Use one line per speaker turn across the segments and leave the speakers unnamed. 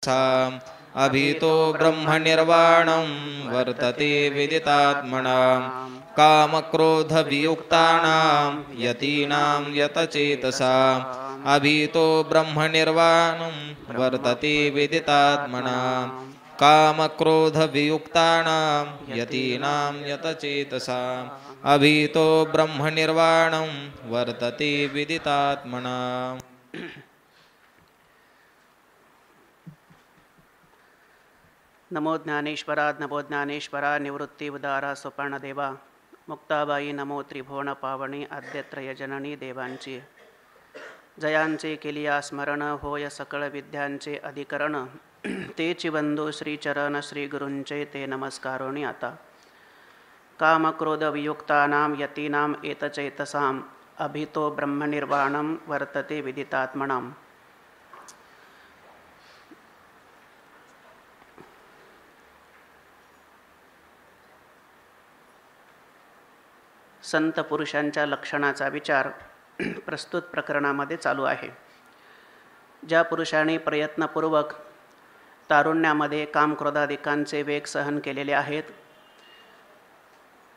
अभितो ब्रह्मनिर्वाणं वर्तते विदितात्मनां कामक्रोधवियुक्तानां यतीनां यतचेतसाम् अभितो ब्रह्मनिर्वाणं वर्तते विदितात्मनां कामक्रोधवियुक्तानां यतीनां यतचेतसाम् अभितो ब्रह्मनिर्वाणं वर्तते विदितात्मनाम्।
नमो ज्ञानेश्वराद नमो ज्ञानेश्वरा निवृत्ति उदारा सुपर्णदेवा मुक्ताबाई नमो त्रिभुवन पावणी आद्यत्रय जननी देवांची जयांचे केलिया स्मरण होय सकळ विद्यांचे अधिकरण तेची बंधू श्रीचरण श्रीगुरूंचे ते नमस्कारोणी आता कामक्रोधवियुक्तानां यतीनां एतचेतसां अभितो ब्रह्मनिर्वाणं वर्तते विदितात्मनां। संत पुरुषांच्या लक्षणाचा विचार प्रस्तुत प्रकरणामध्ये चालू आहे। ज्या पुरुषांनी प्रयत्नपूर्वक तारुण्यामध्ये कामक्रोधादिकांचे वेग सहन केलेले आहेत,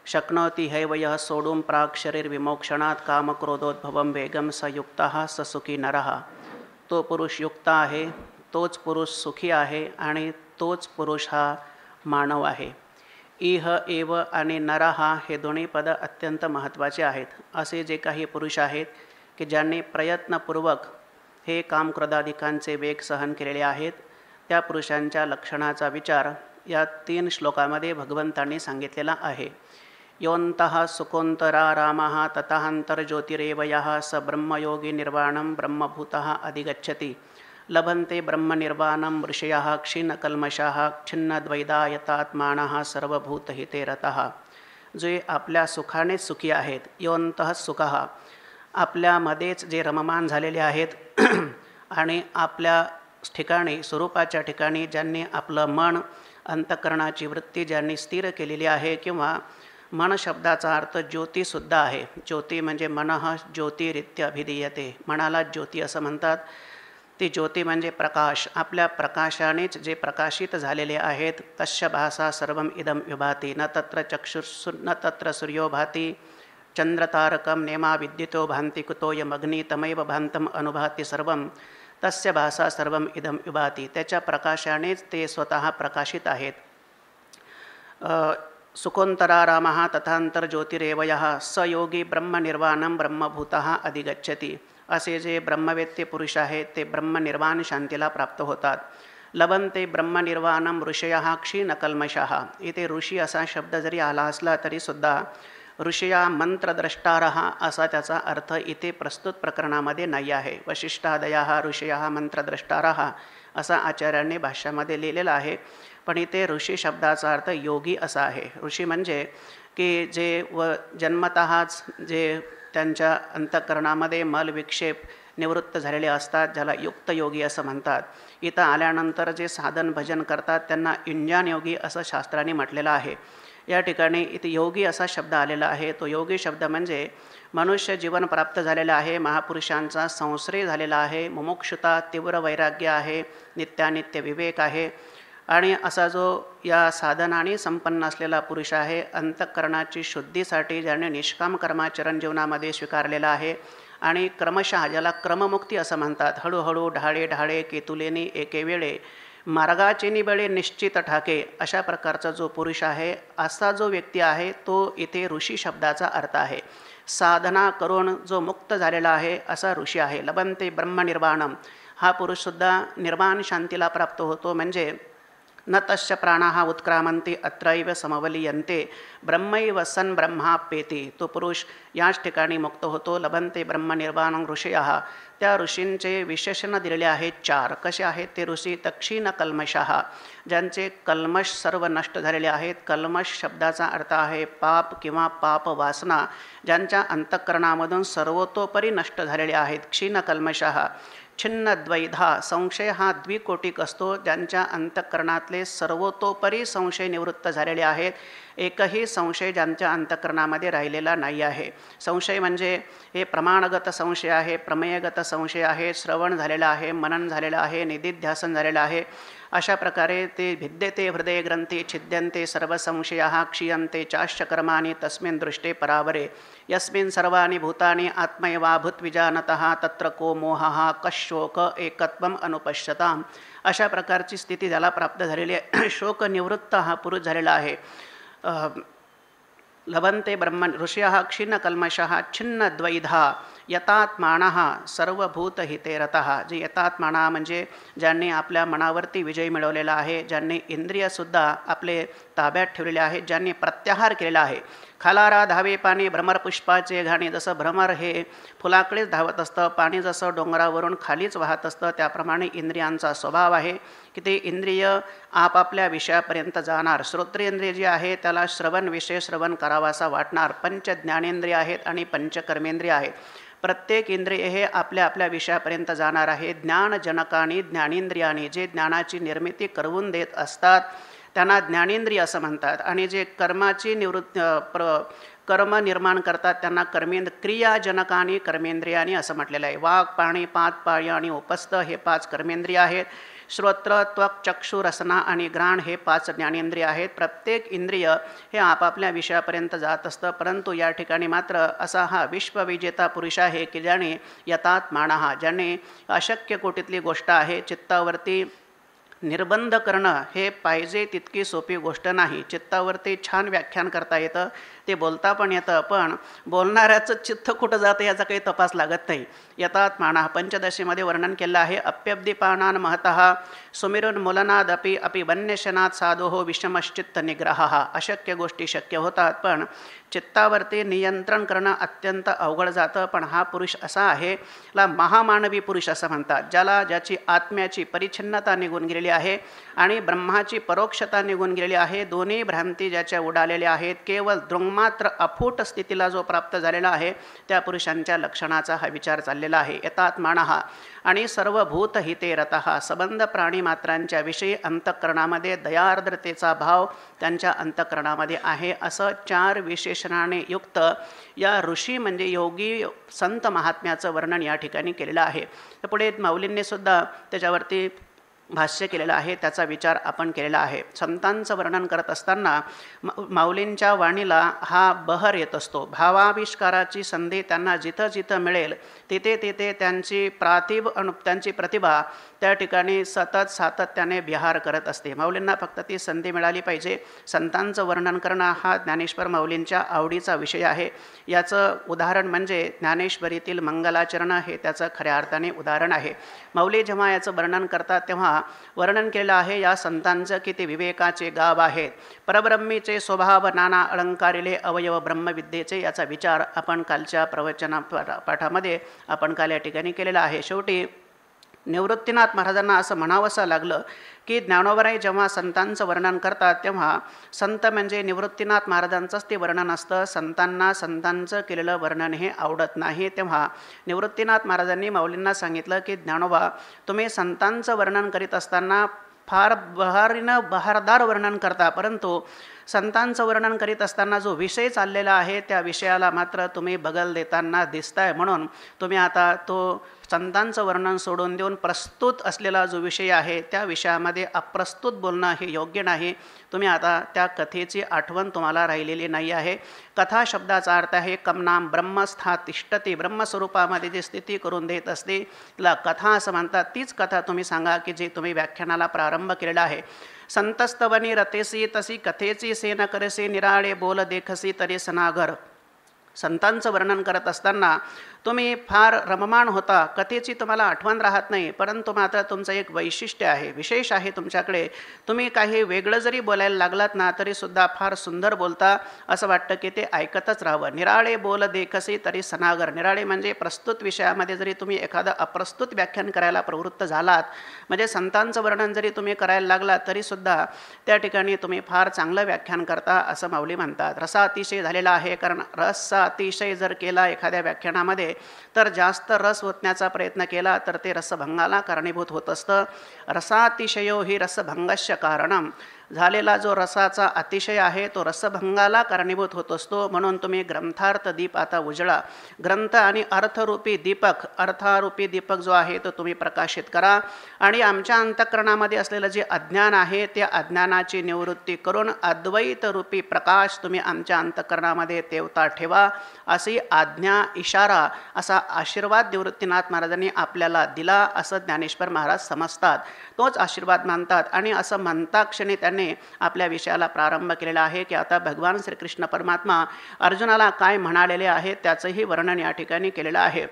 शक्नोति हैवयः सोडून प्राग शरीर विमोक्षणात कामक्रोधोद्भवम वेगम सयुक्तः स सुखी नरः, तो पुरुष युक्त आहे, तोच पुरुष सुखी आहे आणि तोच पुरुष हा मानव आहे। इह एव आणि नरहा हे दोन्ही पद अत्यंत महत्त्वाचे आहेत। असे जे काही पुरुष आहेत की ज्यांनी प्रयत्नपूर्वक हे कामक्रोधादिकांचे वेग सहन केलेले आहेत, त्या पुरुषांच्या लक्षणाचा विचार या 3 श्लोकामध्ये भगवंतांनी सांगितलेला आहे। योऽन्तः सुकोऽन्तरा रामः ततःन्तर्ज्योतिरेवयः स ब्रह्मयोगी निर्वाणं ब्रह्मभूतः अधिगच्छति लभन्ते ब्रह्मनिर्वाणं ऋषयः क्षीणकल्मषाः छिन्नद्वैधायतात्मानः सर्वभूतहिते रतः। जे आपल्या सुखाने सुखी आहेत, योऽन्तः सुखः, आपल्यामध्येच जे रममान झालेले आहेत आणि आपल्या ठिकाणी स्वरूपाच्या ठिकाणी ज्यांनी आपलं मन अंतःकरणाची वृत्ती ज्यांनी स्थिर केलेली आहे, किंवा मन शब्दाचा अर्थ ज्योतीसुद्धा आहे। ज्योती म्हणजे मनः ज्योतिरित्य अभिधीयते, मनाला ज्योती असं म्हणतात। ती ज्योती म्हणजे प्रकाश, आपल्या प्रकाशानेच जे प्रकाशित झालेले आहेत। तस्य भासा सर्वम इदम विभाती न तत्र चक्षुर् न तत्र सूर्यो भाती चंद्रतारकम नेमा विद्युतो भांति कुतोयमग्नि तमैव भांतम अनुभाती सर्वम तस्य भासा सर्वम इदम विभाती, त्याच्या प्रकाशानेच ते स्वतः प्रकाशित आहेत। सुकोऽन्तरा रामः तथान्तर्ज्योतिरेवयः स योगी ब्रह्मनिर्वाणं ब्रह्मभूतः अधिगच्छति, असे जे ब्रह्मवेत्ते पुरुष आहेत ते ब्रह्मनिर्वाण शांतीला प्राप्त होतात। लभन्ते ब्रह्मनिर्वाणं ऋषयः क्षीणकल्मषाः, इथे ऋषी असा शब्द जरी आला असला तरीसुद्धा ऋषया मंत्रद्रष्टारः असा त्याचा अर्थ इथे प्रस्तुत प्रकरणामध्ये नाही आहे। वशिष्ठादयः ऋषयः मंत्रद्रष्टारः असा आचार्यांनी भाष्यामध्ये लिहिलेला आहे, पण इथे ऋषी शब्दाचा अर्थ योगी असा आहे। ऋषी म्हणजे की जे जन्मतःच जे त्यांच्या अंतःकरणामध्ये मलविक्षेप निवृत्त झालेले असतात, ज्याला युक्त योगी असं म्हणतात। इथं आल्यानंतर जे साधन भजन करतात त्यांना युंजान योगी असं शास्त्राने म्हटलेलं आहे। या ठिकाणी इथे योगी असा शब्द आलेला आहे। तो योगी शब्द म्हणजे मनुष्य जीवन प्राप्त झालेला आहे, महापुरुषांचा संश्रय झालेला आहे, मुमुक्षुता तीव्र वैराग्य आहे, नित्यानित्य विवेक आहे, आणि असा जो या साधनाने संपन्न असलेला पुरुष आहे, अंतःकरणाची शुद्धीसाठी ज्याने निष्काम कर्माचरण जीवनामध्ये स्वीकारलेला आहे, आणि क्रमशः ज्याला क्रममुक्ती असं म्हणतात, हळूहळू ढाळे ढाळे केतुलेनी एके वेळे मार्गाचे निबळे निश्चित ठाके, अशा प्रकारचा जो पुरुष आहे, असा जो व्यक्ती आहे तो इथे ऋषी शब्दाचा अर्थ आहे। साधना करून जो मुक्त झालेला आहे असा ऋषी आहे। लभन्ते ब्रह्मनिर्वाणम, हा पुरुषसुद्धा निर्वाण शांतीला प्राप्त होतो, म्हणजे न तस्य प्राणाः उत्क्रामन्ति अत्रैव समवलीयन्ते ब्रह्मैव सन् ब्रह्माप्येति, तो पुरुष याच ठिकाणी मुक्त होतो। लभन्ते ब्रह्मनिर्वाणं ऋषयः, त्या ऋषींचे विशेषण दिलेले आहेत 4। कसे आहेत ते ऋषी? तक्षीण कल्मषः, ज्यांचे कल्मष सर्व नष्ट झालेले आहेत। कल्मष शब्दाचा अर्थ आहे पाप किंवा पाप वासना, ज्यांच्या अंतःकरणामधून सर्वतोपरी नष्ट झालेले आहेत। क्षीण कल्मषः छिन्नद्वैधा, संशय हा द्विकोटिक असतो. ज्यांच्या अंतःकरणातले सर्वतोपरी संशय निवृत्त झालेले आहेत. एकही संशय ज्यांच्या अंतःकरणामध्ये राहिलेला नाही आहे. संशय म्हणजे हे प्रमाणगत संशय आहे, प्रमेयगत संशय आहे, श्रवण झालेलं आहे, मनन झालेलं आहे, निदिध्यासन झालेलं आहे. अशा प्रकारे ते भिद्यते हृदय ग्रंथी छिद्यन्ते सर्व संशयाः क्षीयन्ते चाश्च कर्माणि तस्मिन् दृष्टे परावरे यस्मिन् सर्वाणि भूतानि आत्मैवाभूत्विजानतः तत्र को मोहः कशोक एकत्वम अनुपश्यताम्. अशा प्रकारची स्थिती ज्याला प्राप्त झालेली आहे, शोकनिवृत्त हा पुरुष झालेला आहे. लभन्ते ब्रह्म ऋषयः क्षीणकल्मषः छिन्नद्वैधा यतात्मानः सर्वभूतहिते रतः. जे यतात्माना म्हणजे ज्यांनी आपल्या मनावरती विजय मिळवलेला आहे, ज्यांनी इंद्रियसुद्धा आपले ताब्यात ठेवलेले आहे, ज्यांनी प्रत्याहार केलेला आहे. खालारा धावे पाणी भ्रमर पुष्पाचे घाणी. जसं भ्रमर हे फुलाकडेच धावत असतं, पाणी जसं डोंगरावरून खालीच वाहत असतं, त्याप्रमाणे इंद्रियांचा स्वभाव आहे की ते इंद्रिय आपापल्या विषयापर्यंत जाणार. श्रोत्रेंद्रिय जे आहे त्याला श्रवण विषय श्रवण करावासा वाटणार. पंच ज्ञानेंद्रिय आहेत आणि पंचकर्मेंद्रिय आहेत. प्रत्येक इंद्रिय हे आपल्या आपल्या विषयापर्यंत जाणार आहे. ज्ञानजनकानी ज्ञानेंद्रियानी जे ज्ञानाची निर्मिती करवून देत असतात त्यांना ज्ञानेंद्रिय असं म्हणतात. आणि जे कर्माची कर्म निर्माण करतात त्यांना क्रियाजनकानी कर्मेंद्रियानी असं म्हटलेलं आहे. वाक पाणी पात पाळी आणि उपस्थ हे 5 कर्मेंद्रिय आहेत. श्रोत्र त्वक चक्षु रसना आणि घ्राण हे 5 ज्ञानेंद्रिय आहेत. प्रत्येक इंद्रिय हे आपापल्या विषयापर्यंत जात असतं. परंतु या ठिकाणी मात्र असा हा विश्वविजेता पुरुष आहे की ज्याने यतात्मानः, ज्याने अशक्य कोटीतली गोष्ट आहे चित्तावरती निर्बंध करणं हे पाहिजे तितकी सोपी गोष्ट नाही. चित्तावरती छान व्याख्यान करता येतं, ते बोलता पण येतं, पण बोलणाऱ्याचं चित्त कुठं जातं याचा काही तपास लागत नाही. यतात्मानः पंचदशीमध्ये वर्णन केलं आहे. अप्यब्दीपानान् महतः सुमिरोन्मूलनादपि अपि वन्यशनात् साधोः विषमश्चित्त निग्रहः. अशक्य गोष्टी शक्य होतात, पण चित्तावरती नियंत्रण करणं अत्यंत अवघड जातं. पण हा पुरुष असा आहे, ला महामानवी पुरुष असं म्हणतात, ज्याची आत्म्याची परिच्छिन्नता निघून गेलेली आहे आणि ब्रह्माची परोक्षता निघून गेलेली आहे. दोन्ही भ्रांती ज्याच्या उडालेल्या आहेत, केवळ दृङ्मात्र अफूट स्थितीला जो प्राप्त झालेला आहे त्या पुरुषांच्या लक्षणाचा हा विचार चाललेला आहे. यतात्मानः आणि सर्वभूत हिते रतः. सबंध प्राणीमात्रांच्या विषयी अंतःकरणामध्ये दयार्द्रतेचा भाव त्यांच्या अंतःकरणामध्ये आहे. असं 4 विशेषणाने युक्त या ऋषी म्हणजे योगी संत महात्म्याचं वर्णन या ठिकाणी केलेलं आहे. तर पुढे माऊलींनी सुद्धा त्याच्यावरती भाष्य केलेलं आहे, त्याचा विचार आपण केलेला आहे. संतांचं वर्णन करत असताना माऊलींच्या वाणीला हा बहर येत असतो. भावाविष्काराची संधी त्यांना जिथं जिथं मिळेल तिथे तिथे त्यांची त्यांची प्रतिभा त्या ठिकाणी सतत सातत्याने विहार करत असते. माऊलींना फक्त ती संधी मिळाली पाहिजे. संतांचं वर्णन करणं हा ज्ञानेश्वर माऊलींच्या आवडीचा विषय आहे. याचं उदाहरण म्हणजे ज्ञानेश्वरीतील मंगलाचरण हे त्याचं खऱ्या अर्थाने उदाहरण आहे. माऊली जेव्हा याचं वर्णन करतात तेव्हा वर्णन केलं आहे या संतांचं की ते विवेकाचे गाव आहेत, परब्रह्मीचे स्वभाव नाना अलंकारिले अवयव ब्रह्मविद्येचे. याचा विचार आपण कालच्या प्रवचना पाठामध्ये आपण काल या ठिकाणी केलेला आहे. शेवटी निवृत्तीनाथ महाराजांना असं म्हणावंसं लागलं की ज्ञानोबराई जेव्हा संतांचं वर्णन करतात तेव्हा संत म्हणजे निवृत्तीनाथ महाराजांचंच ते वर्णन असतं. संतांना संतांचं केलेलं वर्णन हे आवडत नाही. तेव्हा निवृत्तीनाथ महाराजांनी माऊलींना सांगितलं की ज्ञानोबा, तुम्ही संतांचं वर्णन करीत असताना फार बहारदार वर्णन करता, परंतु संतांचं वर्णन करीत असताना जो विषय चाललेला आहे त्या विषयाला मात्र तुम्ही बगल देताना दिसताय. म्हणून तुम्ही आता तो संतांचं वर्णन सोडून देऊन प्रस्तुत असलेला जो विषय आहे त्या विषयामध्ये अप्रस्तुत बोलणं हे योग्य नाही. तुम्ही आता त्या कथेची आठवण तुम्हाला राहिलेली नाही आहे. कथा शब्दाचा अर्थ आहे कमनाम ब्रह्मस्था तिष्ठती. ब्रह्मस्वरूपामध्ये जी स्थिती करून देत असते तिला कथा असं म्हणतात. तीच कथा तुम्ही सांगा की जे तुम्ही व्याख्यानाला प्रारंभ केलेला आहे. संतस्तवनी रतेसी तसी कथेची सेन करसे निराळे बोल देखसी तरी सनागर. संतांचं वर्णन करत असताना तुम्ही फार रममाण होता, कथेची तुम्हाला आठवण राहत नाही, परंतु मात्र तुमचं एक वैशिष्ट्य आहे, विशेष आहे तुमच्याकडे. तुम्ही काही वेगळं जरी बोलायला लागलात ना तरीसुद्धा फार सुंदर बोलता, असं वाटतं की ते ऐकतच राहावं. निराळे बोल देखसी तरी सनागर. निराळे म्हणजे प्रस्तुत विषयामध्ये जरी तुम्ही एखादं अप्रस्तुत व्याख्यान करायला प्रवृत्त झालात, म्हणजे संतांचं वर्णन जरी तुम्ही करायला लागलात तरीसुद्धा त्या ठिकाणी तुम्ही फार चांगलं व्याख्यान करता असं माऊली म्हणतात. रसातिशय झालेला आहे, कारण रस रसाचा अतिशय जर केला एखाद्या व्याख्यानामध्ये तर जास्त रस ओतण्याचा प्रयत्न केला तर ते रसभंगाला कारणीभूत होत असतं. रसातिशयो ही रसभंगस्य कारणम. झालेला जो रसाचा अतिशय आहे तो रसभंगाला कारणीभूत होत असतो. म्हणून तुम्ही ग्रंथार्थ दीप आता उजळा. ग्रंथ आणि अर्थरूपी दीपक, अर्थारूपी दीपक जो आहे तो तुम्ही प्रकाशित करा आणि आमच्या अंतःकरणामध्ये असलेलं जे अज्ञान आहे त्या अज्ञानाची निवृत्ती करून अद्वैत रूपी प्रकाश तुम्ही आमच्या अंतःकरणामध्ये तेवता ठेवा. अशी आज्ञा, इशारा, असा आशीर्वाद निवृत्तीनाथ महाराजांनी आपल्याला दिला असं ज्ञानेश्वर महाराज समजतात. तोच आशीर्वाद मानतात आणि असं म्हणता क्षणी त्यांनी आपल्या विषयाला प्रारंभ केलेला आहे की आता भगवान श्रीकृष्ण परमात्मा अर्जुनाला काय म्हणालेले आहे त्याचंही वर्णन या ठिकाणी केलेलं आहे.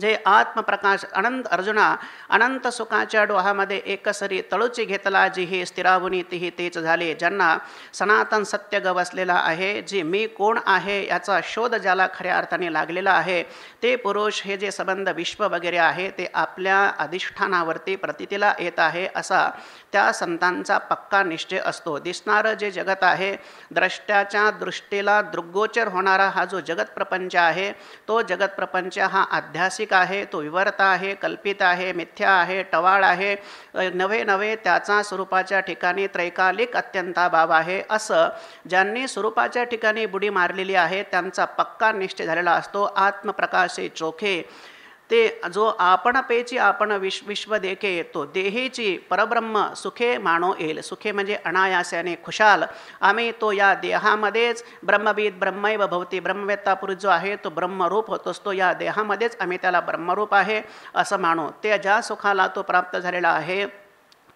जे आत्मप्रकाश अनंत अर्जुना अनंत सुखाच्या डोहामध्ये एकसरी तळूची घेतला, जी ही स्थिरावुनी तीही तेच झाले. ज्यांना सनातन सत्य गवसलेला आहे, जी मी कोण आहे याचा शोध ज्याला खऱ्या अर्थाने लागलेला आहे, ते पुरुष हे जे संबंध विश्व वगैरे आहे ते आपल्या अधिष्ठानावरती प्रतीतीला येत आहे असा त्या संतांचा पक्का निश्चय असतो. दिसणारं जे जगत आहे, द्रष्ट्याच्या दृष्टीला दृग्गोचर होणारा हा जो जगत प्रपंच आहे तो जगत प्रपंच हा आध्यासिक आहे, तो विवर्त आहे, कल्पित आहे, मिथ्या आहे, टवाळ आहे, नवे त्याचा स्वरूपाच्या ठिकाणी त्रैकालिक अत्यंताभाव आहे. असं ज्यांनी स्वरूपाच्या ठिकाणी बुडी मारलेली आहे त्यांचा पक्का निश्चय झालेला असतो. आत्मप्रकाशे चोखे ते जो आपण पेची आपण विश्व देखे, तो देहेची परब्रह्म सुखे मानो येईल. सुखे म्हणजे अनायासाने खुशाल. आम्ही तो या देहामध्येच ब्रह्मविद ब्रह्मैव भवती, ब्रह्मवेत्ता पुरुष जो आहे तो ब्रह्मरूप होत असतो. या देहामध्येच आम्ही त्याला ब्रह्मरूप आहे असं मानू. ते ज्या सुखाला तो प्राप्त झालेला आहे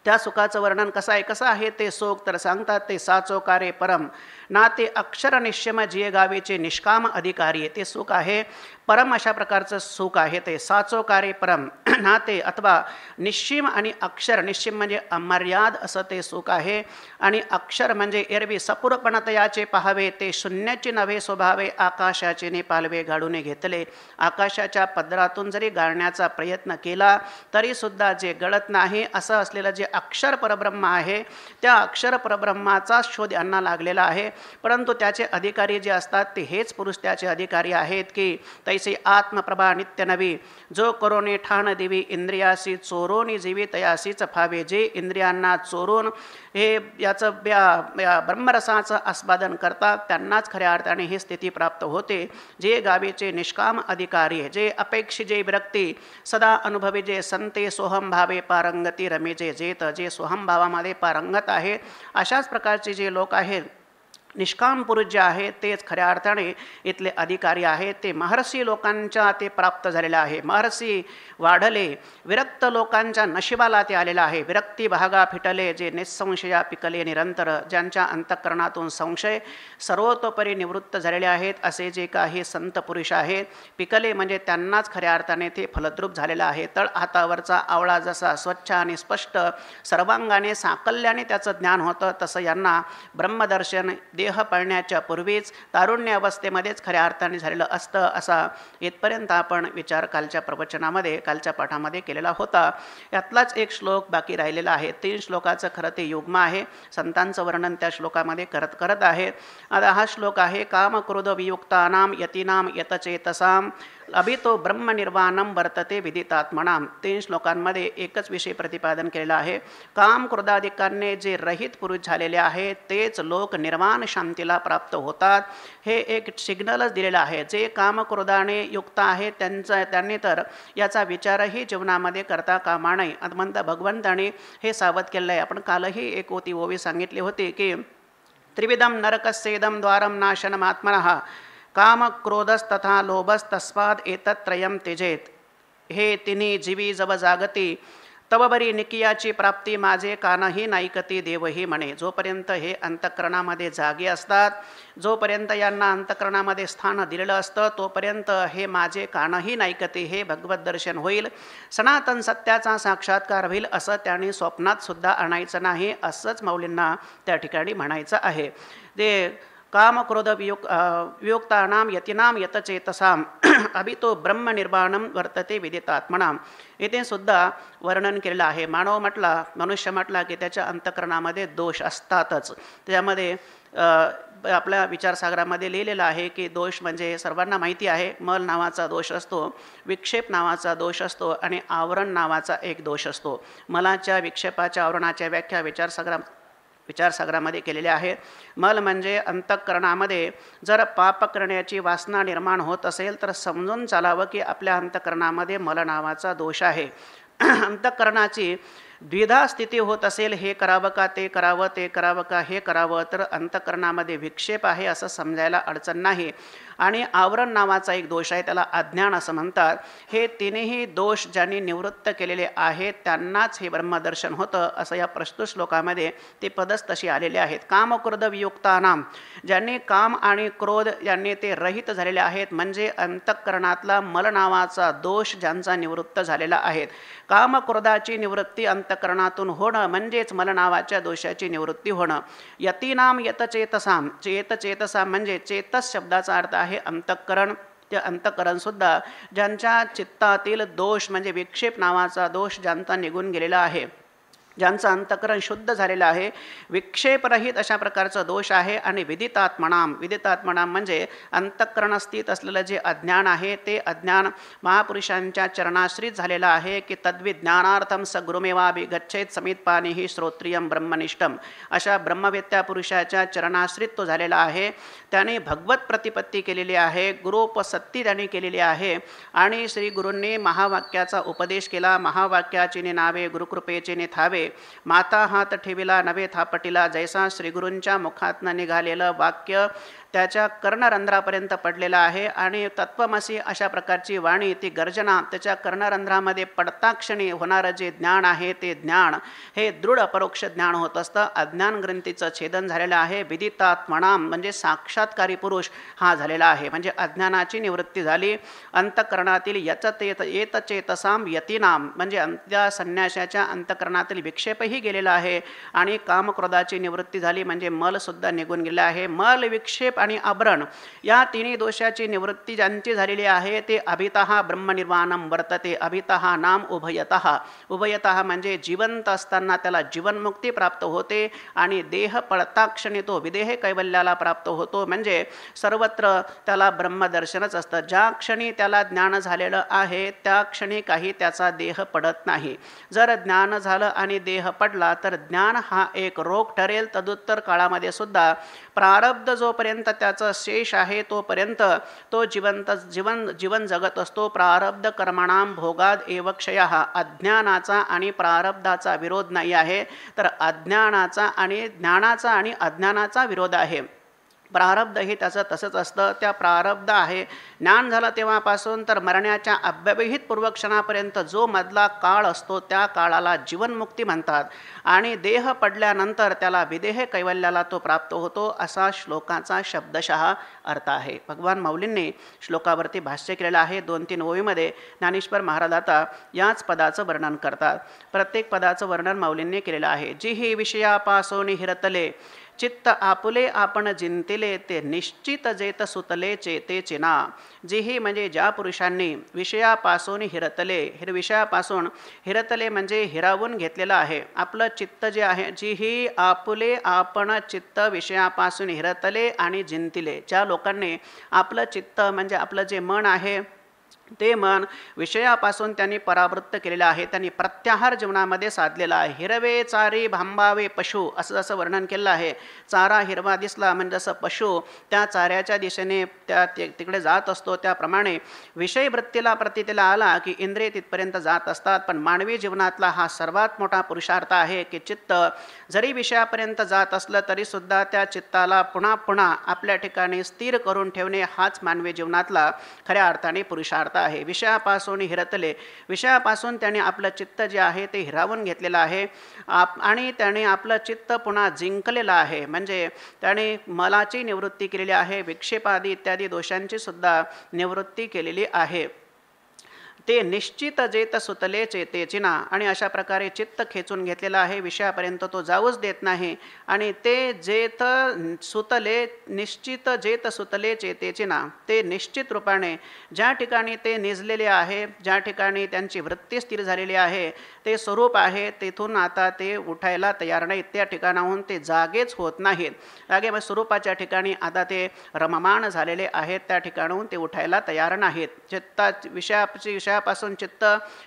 त्या सुखाचं वर्णन कसं आहे ते सुख तर सांगतात. ते साचो कारे परम ना ते अक्षर निश्चम जिये गावेचे निष्काम अधिकारी. ते सुख आहे परम अशा प्रकारचं सुख आहे. ते साचो कारे परम ना ते अथवा निश्चिम आणि अक्षर. निश्चिम म्हणजे अमर्याद असं ते सुख आहे आणि अक्षर म्हणजे एरवी सपूर्णपणतयाचे पाहावे, ते शून्याची नव्हे स्वभावे, आकाशाचे ने पालवे गाडूने घेतले. आकाशाच्या पदरातून जरी गाळण्याचा प्रयत्न केला तरीसुद्धा जे गळत नाही असं असलेलं जे अक्षर परब्रह्म आहे त्या अक्षर परब्रह्माचा शोध यांना लागलेला आहे. परंतु त्याचे अधिकारी जे असतात ते हेच पुरुष त्याचे अधिकारी आहेत की तैसे आत्मप्रभा नित्य नवी, जो करोने ठाण देवी इंद्रियासी चोरोनी जीवी तयासीच फावे. जे इंद्रियांना चोरून हे याचं ब्रह्मरसाचं आस्वादन करतात त्यांनाच खऱ्या अर्थाने ही स्थिती प्राप्त होते. जे गावेचे निष्काम अधिकारी, जे अपेक्षी जे विरक्ती सदा अनुभवी, जे संते सोहम भावे पारंगती रमेजे जेत. जे सोहम भावामध्ये पारंगत आहेत अशाच प्रकारचे जे लोक आहेत निष्काम पुरुष जे आहे तेच खऱ्या अर्थाने इथले अधिकारी आहेत. ते महर्षी लोकांच्या ते प्राप्त झालेले आहे. महर्षी वाढले, विरक्त लोकांच्या नशिबाला ते आलेलं आहे. विरक्ती भागा फिटले, जे निसंशया पिकले निरंतर. ज्यांच्या अंतःकरणातून संशय सर्वतोपरी निवृत्त झालेले आहेत असे जे काही संत पुरुष आहेत. पिकले म्हणजे त्यांनाच खऱ्या अर्थाने ते फलद्रूप झालेलं आहे. तळ हातावरचा आवळा जसा स्वच्छ आणि स्पष्ट सर्वांगाने साकल्याने त्याचं ज्ञान होतं तसं यांना ब्रह्मदर्शन देह पळण्याच्या पूर्वीच तारुण्य अवस्थेमध्येच खऱ्या अर्थाने झालेलं असतं. असा इथपर्यंत आपण विचार कालच्या प्रवचनामध्ये कालच्या पाठामध्ये केलेला होता. यातलाच एक श्लोक बाकी राहिलेला आहे. 3 श्लोकाचं खरं ते युग्म आहे. संतांचं वर्णन त्या श्लोकामध्ये करत आहे. आता हा श्लोक आहे काम क्रोध वियुक्तानाम यतीनाम यतचेतसाम अभितो ब्रह्मनिर्वाणम वर्तते विदितात्मनाम. 3 श्लोकांमध्ये एकच विषय प्रतिपादन केलेला आहे. काम क्रोधाधिकांनी जे रहित पुरुष झालेले आहेत तेच लोक निर्वाण शांतीला प्राप्त होतात. हे एक सिग्नलच दिलेलं आहे. जे काम क्रोधाने युक्त आहे त्यांनी तर याचा विचारही जीवनामध्ये करता कामा नये. म्हणता भगवंताने हे सावध केलं आहे. आपण कालही एक ओवी सांगितली होती की त्रिविधम नरकस्येदम द्वारम नाशनम आत्मनः काम क्रोधस्तथा लोभस्तस्माद एतत्त्रयम त्यजेत. हे तिन्ही जीवी जव जागती तव बरी निकियाची प्राप्ती माझे कानही नाईकती देवही म्हणे. जोपर्यंत हे अंतःकरणामध्ये जागे असतात, जोपर्यंत यांना अंतःकरणामध्ये स्थान दिलेलं असतं तोपर्यंत हे माझे कानही नाईकती, हे भगवत दर्शन होईल, सनातन सत्याचा साक्षात्कार होईल असं त्यांनी स्वप्नात सुद्धा आणायचं नाही. असंच माऊलींना त्या ठिकाणी म्हणायचं आहे. ते कामक्रोध वियुक्तानां यतीनां यतचेतसाम अभितो ब्रह्मनिर्वाणम वर्तते विदितात्मनाम. इथे सुद्धा वर्णन केलेलं आहे. मानव म्हटला, मनुष्य म्हटला की त्याच्या अंतःकरणामध्ये दोष असतातच. त्यामध्ये आपल्या विचारसागरामध्ये लिहिलेलं आहे की दोष म्हणजे सर्वांना माहिती आहे, मल नावाचा दोष असतो, विक्षेप नावाचा दोष असतो आणि आवरण नावाचा एक दोष असतो. मलाच्या, विक्षेपाच्या, आवरणाच्या व्याख्या विचारसागरामध्ये केलेल्या आहेत. मल म्हणजे अंतःकरणामध्ये जर पाप करण्याची वासना निर्माण होत असेल तर समजून चालावं की आपल्या अंतःकरणामध्ये मल नावाचा दोष आहे. अंतःकरणाची द्विधा स्थिती होत असेल, हे करावं का ते करावं, ते करावं का हे करावं, तर अंतःकरणामध्ये विक्षेप आहे असं समजायला अडचण नाही. आणि आवरण नावाचा एक दोष आहे, त्याला अज्ञान असं म्हणतात. हे तिन्ही दोष ज्यांनी निवृत्त केलेले आहेत त्यांनाच हे ब्रह्मदर्शन होतं असं या प्रस्तुत श्लोकामध्ये ते पदच तशी आलेले आहेत. कामक्रोध वियुक्तानाम, ज्यांनी काम आणि क्रोध यांनी ते रहित झालेले आहेत, म्हणजे अंतःकरणातला मल नावाचा दोष ज्यांचा निवृत्त झालेला आहे. कामक्रोधाची निवृत्ती अंतःकरणातून होणं म्हणजेच मल नावाच्या दोषाची निवृत्ती होणं. यतीनाम यतचेतसाम, चेतचेतसाम म्हणजे चेतस शब्दाचा अर्थ आहे अंतःकरण. ते अंतःकरणसुद्धा ज्यांच्या चित्तातील दोष म्हणजे विक्षेप नावाचा दोष ज्यांचा निघून गेलेला आहे, ज्यांचं अंतःकरण शुद्ध झालेलं आहे, विक्षेपरहित अशा प्रकारचा दोष आहे. आणि विदितात्मनाम, विदितात्मनाम म्हणजे अंतःकरण स्थित असलेलं जे अज्ञान आहे ते अज्ञान महापुरुषांच्या चरणाश्रित झालेलं आहे की तद्विज्ञानार्थम स गुरुमेवाभि गच्छेत समित्पानिहि श्रोत्रियम ब्रह्मनिष्ठम. अशा ब्रह्मवेत्या पुरुषाच्या चरणाश्रित तो झालेला आहे. त्याने भगवत प्रतिपत्ती केलेली आहे, गुरुपसत्ती त्याने केलेली आहे. आणि श्री गुरूंनी महावाक्याचा उपदेश केला. महावाक्याची नावे गुरुकृपेचे थावे, माता हात ठेविला नवे थापटिला. जैसा श्रीगुरूंच्या मुखातनं निघालेलं वाक्य त्याच्या कर्णरंध्रापर्यंत पडलेलं आहे. आणि तत्वमसी अशा प्रकारची वाणी, ती गर्जना त्याच्या कर्णरंध्रामध्ये पडता क्षणी होणारं जे ज्ञान आहे ते ज्ञान हे दृढ अपरोक्ष ज्ञान होत असतं. अज्ञान ग्रंथीचं छेदन झालेलं आहे. विदितात्मनाम म्हणजे साक्षात्कारी पुरुष हा झालेला आहे, म्हणजे अज्ञानाची निवृत्ती झाली. अंतःकरणातील येतचेतसाम यतीनाम म्हणजे त्या संन्याशाच्या अंतःकरणातील विक्षेपही गेलेला आहे. आणि कामक्रोधाची निवृत्ती झाली म्हणजे मलसुद्धा निघून गेला आहे. मल, विक्षेप आणि आवरण या तिन्ही दोषाची निवृत्ती ज्यांची झालेली आहे ते अभितः ब्रह्मनिर्वाणम वर्तते. अभितः नाम उभयतः, उभयतः म्हणजे जिवंत असताना त्याला जीवनमुक्ती प्राप्त होते आणि देह पडता क्षणी तो विदेह कैवल्याला प्राप्त होतो. म्हणजे सर्वत्र त्याला ब्रह्मदर्शनच असतं. ज्या क्षणी त्याला ज्ञान झालेलं आहे त्या क्षणी काही त्याचा देह पडत नाही. जर ज्ञान झालं आणि देह पडला तर ज्ञान हा एक रोग ठरेल. तदुत्तर काळामध्ये सुद्धा प्रारब्ध जोपर्यंत त्याचा शेष आहे तोपर्यंत तो जीवन जगत असतो. प्रारब्ध कर्मणाम भोगाद एव क्षयः. अज्ञानाचा आणि प्रारब्धाचा विरोध नाही आहे, तर अज्ञानाचा आणि ज्ञानाचा आणि अज्ञानाचा विरोध आहे. प्रारब्ध हे त्याचं तसंच असतं. त्या प्रारब्ध आहे ज्ञान झालं तेव्हापासून तर मरण्याच्या अव्यवहित पूर्वक्षणापर्यंत जो मधला काळ असतो त्या काळाला जीवनमुक्ती म्हणतात. आणि देह पडल्यानंतर त्याला विदेह कैवल्याला तो प्राप्त होतो असा श्लोकाचा शब्दशः अर्थ आहे. भगवान माऊलींनी श्लोकावरती भाष्य केलेलं आहे. 2-3 ओळीमध्ये ज्ञानेश्वर महाराज आता याच पदाचं वर्णन करतात. प्रत्येक पदाचं वर्णन माऊलींनी केलेलं आहे. जी ही विषयापासून हिरतले चित्त आपुले आपण जिंतिले ते निश्चित जेत सुतले चेते चिना. जेही म्हणजे ज्या पुरुषांनी विषयापासून हिरतले, विषयापासून हिरतले म्हणजे हिरावून घेतलेलं आहे आपलं चित्त जे आहे. जीही आपुले आपण चित्त विषयापासून हिरतले आणि जिंतिले. ज्या लोकांनी आपलं चित्त म्हणजे आपलं जे मन आहे ते मन विषयापासून त्यांनी परावृत्त केलेलं आहे, त्यांनी प्रत्याहार जीवनामध्ये साधलेला आहे. हिरवे चारी भांबावे पशु असं जसं वर्णन केलं आहे. चारा हिरवा दिसला म्हणजे जसं पशु त्या चाऱ्याच्या दिशेने तिकडे जात असतो, त्याप्रमाणे विषयवृत्तीला प्रतीला आला की इंद्रिय तिथपर्यंत जात असतात. पण मानवी जीवनातला हा सर्वात मोठा पुरुषार्थ आहे की चित्त जरी विषयापर्यंत जात असलं तरीसुद्धा त्या चित्ताला पुन्हा पुन्हा आपल्या ठिकाणी स्थिर करून ठेवणे हाच मानवी जीवनातला खऱ्या अर्थाने पुरुषार्थ आहे. विषयापासून हिरतले, विषयापासून त्याने आपलं चित्त जे आहे ते हिरावून घेतलेलं आहे आणि त्याने आपलं चित्त पुन्हा जिंकलेलं आहे. म्हणजे त्याने मलाची निवृत्ती केलेली आहे, विक्षेपादी इत्यादी दोषांची सुद्धा निवृत्ती केलेली आहे. ते निश्चित जेत सुतले चेतेचिना. आणि अशा प्रकारे चित्त खेचून घेतलेलं आहे, विषयापर्यंत तो जाऊच देत नाही. आणि ते जेत सुतले, निश्चित जेत सुतले चेतेचिना, ते निश्चित रूपाने ज्या ठिकाणी ते निजलेले आहे, ज्या ठिकाणी त्यांची वृत्ती स्थिर झालेली आहे, ते स्वरूप आहे, तेथून आता ते उठायला तयार नाहीत. त्या ठिकाणाहून ते जागेच होत नाहीत. जागे स्वरूपाच्या ठिकाणी आता ते रममाण झालेले आहेत, त्या ठिकाणाहून ते उठायला तयार नाहीत. विषयापासून चित्त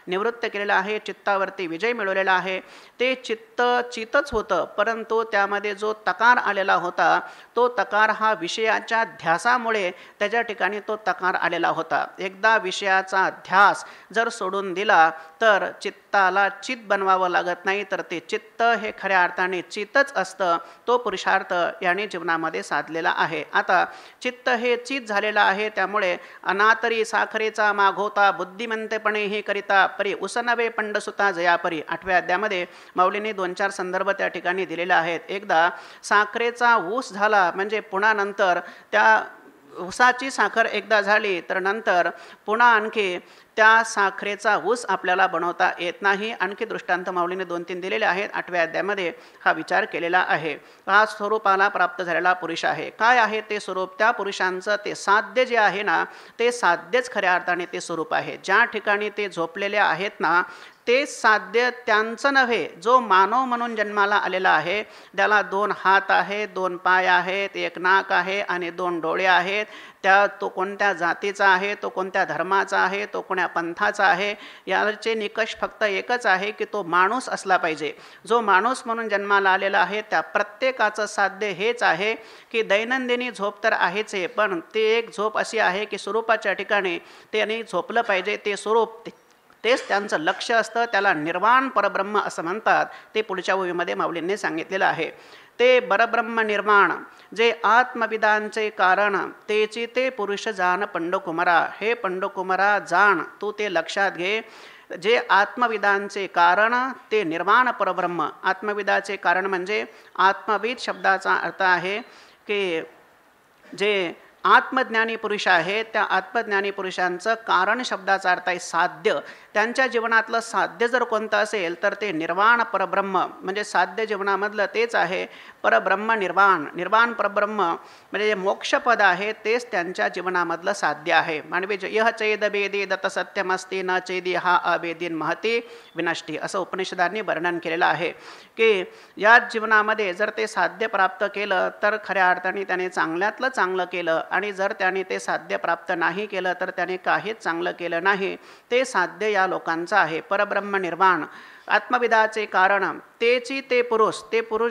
निवृत्त केलेलं आहे, चित्तावरती विजय मिळवलेला आहे. ते चित्तच होतं, परंतु त्यामध्ये जो तकार आलेला होता, तो तकार हा विषयाच्या ध्यासामुळे त्याच्या ठिकाणी तो तकार आलेला होता. एकदा विषयाचा ध्यास जर सोडून दिला तर चित्ताला चित बनवावं लागत नाही, तर ते चित्त हे खऱ्या अर्थाने चितच असतं. तो पुरुषार्थ याने जीवनामध्ये साधलेला आहे. आता चित्त हे चित झालेलं आहे, त्यामुळे अनातरी साखरेचा मागोता बुद्धिमंतपणे हे करिता परी उसनवे पंडसुता जयापरी. 8व्या अध्यायामध्ये माऊलीने 2-4 संदर्भ त्या ठिकाणी दिलेले आहेत. एकदा साखरेचा ऊस झाला म्हणजे पुन्हा नंतर त्या ऊसाची साखर एकदा झाली तर नंतर पुन्हा आणखी त्या साखरेचा ऊस आपल्याला बनवता येत नाही. आणखी दृष्टांत माऊलीने 2-3 दिलेले आहेत. 8व्या अध्यायामध्ये हा विचार केलेला आहे. हा स्वरूपाला प्राप्त झालेला पुरुष आहे. काय आहे ते स्वरूप? त्या पुरुषांचं ते साध्य जे आहे ना, ते साध्यच खऱ्या अर्थाने ते स्वरूप आहे. ज्या ठिकाणी ते झोपलेले आहेत ना, ते साध्य त्यांचं नव्हे. जो मानव म्हणून जन्माला आलेला आहे, त्याला 2 हात आहे, 2 पाय आहेत, 1 नाक आहे आणि 2 डोळे आहेत. तो कोणत्या जातीचा आहे, तो कोणत्या धर्माचा आहे, तो कोण्या पंथाचा आहे, याचे निकष फक्त एकच आहे की तो माणूस असला पाहिजे. जो माणूस म्हणून जन्माला आलेला आहे त्या प्रत्येकाचं साध्य हेच आहे की दैनंदिनी झोप तर आहेच आहे, पण ते एक झोप अशी आहे की स्वरूपाच्या ठिकाणी त्यांनी झोपलं पाहिजे. ते स्वरूप तेच त्यांचं लक्ष असतं. त्याला निर्वाण परब्रह्म असं म्हणतात. ते पुढच्या ओळीमध्ये माऊलींनी सांगितलेलं आहे. ते परब्रह्म निर्माण जे आत्मविदांचे कारण, तेची ते पुरुष जाण पंडकुमारा. हे पंडकुमारा जाण, तू ते लक्षात घे. जे आत्मविदांचे कारण ते निर्वाण परब्रह्म. आत्मविदाचे कारण म्हणजे आत्मविद शब्दाचा अर्थ आहे की जे आत्मज्ञानी पुरुष आहे, त्या आत्मज्ञानी पुरुषांचं कारण शब्दाचा अर्थ आहे साध्य. त्यांच्या जीवनातलं साध्य जर कोणतं असेल तर ते निर्वाण परब्रह्म, म्हणजे साध्य जीवनामधलं तेच आहे परब्रह्म निर्वाण. निर्वाण परब्रह्म म्हणजे जे मोक्षपद आहे तेच त्यांच्या जीवनामधलं साध्य आहे. मानवी यह चेद बेदी दत्त सत्यमस्ती न चेदी हा अभेदीन महती विनष्टी, असं उपनिषदांनी वर्णन केलेलं आहे की या जीवनामध्ये जर ते साध्य प्राप्त केलं तर खऱ्या अर्थाने त्याने चांगल्यातलं चांगलं केलं, आणि जर त्याने ते साध्य प्राप्त नाही केलं तर त्याने काहीच चांगलं केलं नाही. ते साध्य या लोकांचं आहे. परब्रह्म निर्वाण आत्मविदाचे कारण तेची ते पुरुष